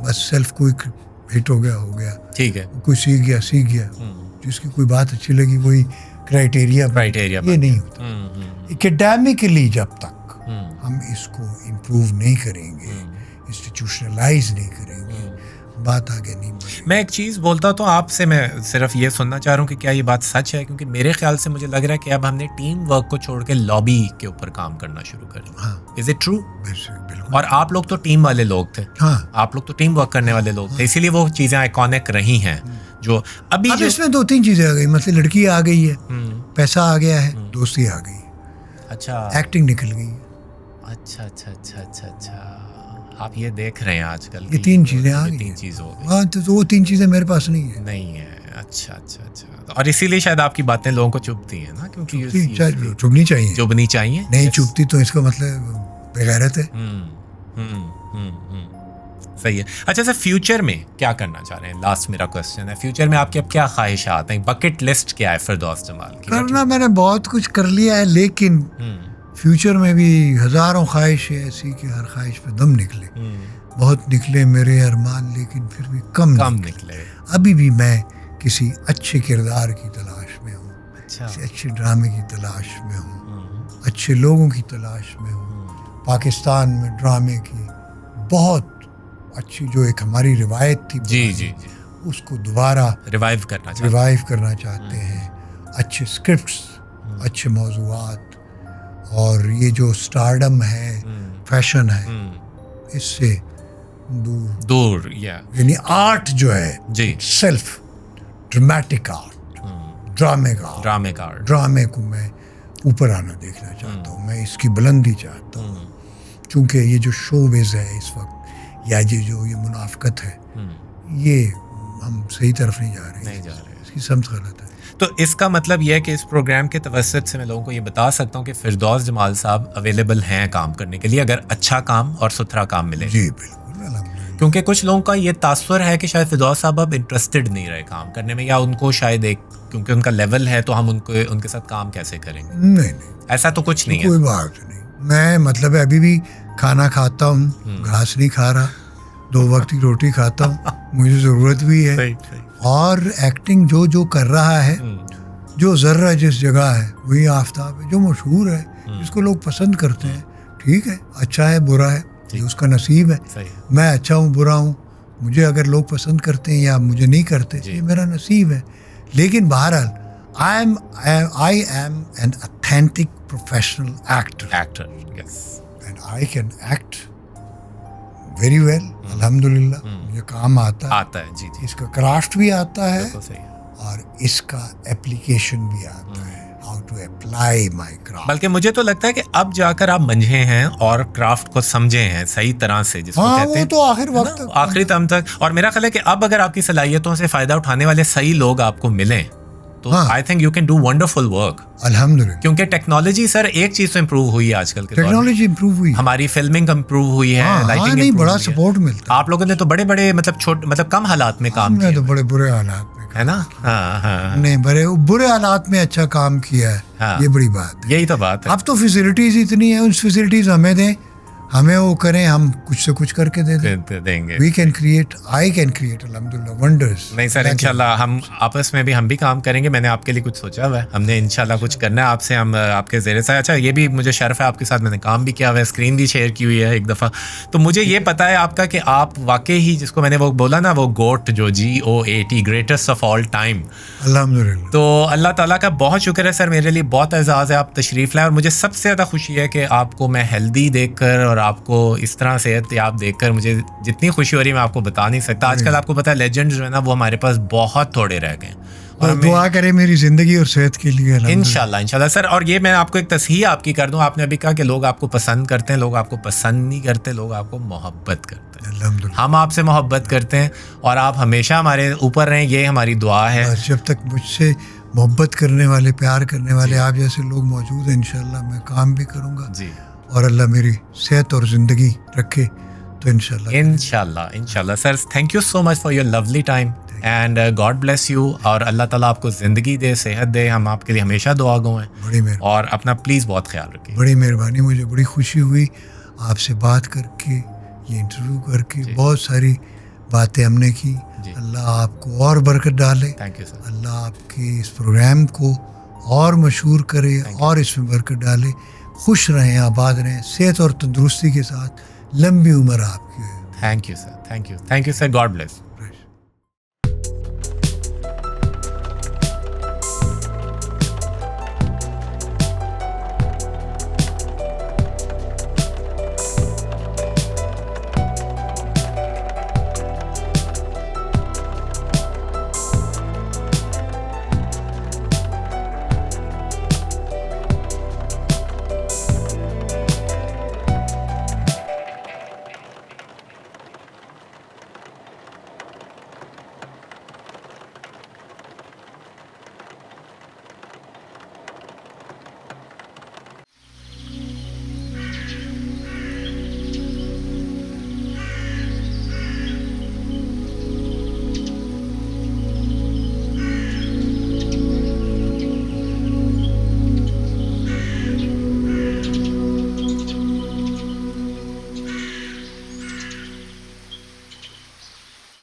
बस सेल्फ कोई हिट हो गया, ठीक है, कोई सीख गया, जिसकी कोई बात अच्छी लगी वही क्राइटेरिया ये नहीं होता। एकेडमिकली जब तक हम इसको इम्प्रूव नहीं करेंगे, इंस्टीट्यूशनलाइज नहीं करेंगे, बात आगे नहीं बढ़ेगी। मैं एक चीज़ बोलता तो आपसे, मैं सिर्फ ये सुनना चाह रहा हूँ कि क्या ये बात सच है, क्योंकि मेरे ख्याल से मुझे लग रहा है कि अब हमने टीम वर्क को छोड़ के लॉबी के ऊपर काम करना शुरू कर दिया। हाँ, इज इट ट्रू? बिल्कुल। और आप लोग तो टीम वाले लोग थे। हाँ, आप लोग तो टीम वर्क करने वाले लोग थे, इसीलिए वो चीज़ें आइकॉनिक रही हैं जो अभी अब इसमें 2-3 चीज़ें आ गई, मतलब लड़की आ गई है, पैसा आ गया है, दोस्ती आ गई, अच्छा, एक्टिंग निकल गई। अच्छा, आप ये देख रहे हैं आजकल ये 3 चीज़ें आ गई। 3 चीज़ हो गई। हाँ, तो वो 3 चीज़ें मेरे पास नहीं है। अच्छा। और इसीलिए शायद आपकी बातें लोगों को चुभती हैं ना, क्योंकि चुभनी चाहिए। नहीं चुभती तो इसका मतलब बेगैरत है। सही है। अच्छा सर, फ्यूचर में क्या करना चाह रहे हैं? लास्ट मेरा क्वेश्चन है, फ्यूचर में आपकी अब क्या ख्वाहिशात हैं? बकेट लिस्ट क्या है फिरदौस जमाल की? करना मैंने बहुत कुछ कर लिया है, लेकिन फ्यूचर में भी हज़ारों ख्वाहिशें ऐसी कि हर ख्वाहिश पे दम निकले। बहुत निकले मेरे अरमान, लेकिन फिर भी कम निकले। अभी भी मैं किसी अच्छे किरदार की तलाश में हूँ, किसी अच्छे ड्रामे की तलाश में हूँ, अच्छे लोगों की तलाश में हूँ। पाकिस्तान में ड्रामे की बहुत अच्छी जो एक हमारी रिवायत थी, जी, उसको दोबारा रिवाइव करना चाहते हैं। अच्छे स्क्रिप्ट्स, अच्छे मौज़ूआत, और ये जो स्टारडम है, फैशन है, इससे दूर यानी आर्ट जो है जी, सेल्फ ड्रामेटिक आर्ट, ड्रामे को मैं ऊपर आना देखना चाहता हूँ। मैं इसकी बुलंदी चाहता हूँ, क्योंकि ये जो शोबिज़ है इस वक्त, या ये मुनाफिकत है, ये हम सही तरफ नहीं जा रहे हैं। इसकी समझ गलत है। तो इसका मतलब यह है कि इस प्रोग्राम के तवस्सुत से मैं लोगों को ये बता सकता हूँ कि फिरदौस जमाल साहब अवेलेबल हैं काम करने के लिए, अगर अच्छा काम और सुथरा काम मिले। जी बिल्कुल। क्योंकि कुछ लोगों का ये तासुर है कि शायद फिरदौस साहब अब इंटरेस्टेड नहीं रहे काम करने में, या उनको शायद क्योंकि उनका लेवल है तो हम उनके साथ काम कैसे करेंगे। नहीं, ऐसा तो कुछ नहीं है। कोई बात नहीं। मैं मतलब अभी भी खाना खाता हूँ, घास नहीं खा रहा, 2 वक्त की रोटी खाता हूँ, मुझे ज़रूरत भी है। सही। और एक्टिंग जो कर रहा है, जो ज़र्रा जिस जगह है वही आफताब है, जो मशहूर है, जिसको लोग पसंद करते हैं, ठीक है, अच्छा है बुरा है, ये उसका नसीब है। मैं अच्छा हूँ बुरा हूँ, मुझे अगर लोग पसंद करते हैं या मुझे नहीं करते, ये मेरा नसीब है। लेकिन बहरहाल I am an authentic professional actor and I can act very well, अल्हम्दुलिल्लाह। मुझे काम आता है जी। इसका क्राफ्ट भी आता है और इसका एप्लीकेशन भी आता है, how to apply my craft. बल्कि मुझे तो लगता है कि अब जाकर आप मंझे हैं और क्राफ्ट को समझे हैं सही तरह से, जिसको कहते हैं। तो आखिर वक्त आखिरी दम तक। और मेरा ख्याल है कि अब अगर आपकी सलाहियतों से फायदा उठाने वाले सही लोग आपको मिलें तो I think you can do wonderful work. अल्हम्दुलिल्लाह। क्योंकि टेक्नोलॉजी सर एक चीज तो इम्प्रूव हुई है आजकल के टेक्नोलॉजी इम्प्रूव हुई, हमारी फिल्मिंग इम्प्रूव हुई है, लाइटिंग नहीं बड़ा सपोर्ट मिलता है। आप लोगों ने तो बड़े मतलब कम हालात में काम किया, तो बड़े बुरे हालात में है ना। हाँ। नहीं, बुरे हालात में अच्छा काम किया है। ये बड़ी बात है। यही तो बात है। अब तो फैसिलिटीज इतनी है, उन फैसिलिटीज हमें दें, हमें वो करें, हम कुछ से कुछ करके दे देंगे। We can create, I can create अल्हम्दुलिल्लाह वंडर्स। नहीं सर, इंशाल्लाह हम आपस में भी हम भी काम करेंगे। मैंने आपके लिए कुछ सोचा हुआ है, हमने इंशाल्लाह कुछ करना है आपसे, हम आपके ज़रिए से। अच्छा, ये भी मुझे शर्फ है, आपके साथ मैंने काम भी किया हुआ है, स्क्रीन भी शेयर की हुई है एक दफ़ा, तो मुझे ये पता है आपका कि आप वाकई ही, जिसको मैंने वो बोला ना, वो गोट, जो GOAT, greatest of all time, अल्हम्दुलिल्लाह। तो अल्लाह ताला का बहुत शुक्र है सर, मेरे लिए बहुत एजाज़ है आप तशरीफ़ लाए। और मुझे सबसे ज़्यादा खुशी है कि आपको मैं हेल्दी देखकर और आपको इस तरह सेहत याब देखकर मुझे जितनी खुशी हो रही है मैं आपको बता नहीं सकता। आजकल आपको पता है लेजेंड्स जो है ना वो हमारे पास बहुत थोड़े रह गए, और दुआ करें मेरी ज़िंदगी और सेहत के लिए इंशाल्लाह इंशाल्लाह सर। और ये मैं आपको एक तस्हीह आपकी कर दूं, आपने अभी कहा कि लोग आपको पसंद करते हैं, लोग आपको पसंद नहीं करते, लोग आपको मोहब्बत करते हैं। हम आपसे मोहब्बत करते हैं और आप हमेशा हमारे ऊपर रहें, ये हमारी दुआ है। जब तक मुझसे मोहब्बत करने वाले, प्यार करने वाले आप जैसे लोग मौजूद हैं, इंशाल्लाह मैं काम भी करूँगा जी, और अल्लाह मेरी सेहत और ज़िंदगी रखे तो इंशाल्लाह sir. Thank you so much for your lovely time and God bless you, और अल्लाह ताला आपको ज़िंदगी दे, सेहत दे, हम आपके लिए हमेशा दुआ गो हैं। बड़ी मेहरबानी, और अपना प्लीज़ बहुत ख्याल रखिए। बड़ी मेहरबानी, मुझे बड़ी खुशी हुई आपसे बात करके, ये इंटरव्यू करके, बहुत सारी बातें हमने की। अल्लाह आपको और बरकत डाले। Thank you sir. अल्लाह आपके इस प्रोग्राम को और मशहूर करे और इसमें बरकत डाले। खुश रहें, आबाद रहें, सेहत और तंदुरुस्ती के साथ लंबी उम्र आपकी हो। Thank you sir, thank you sir, God bless.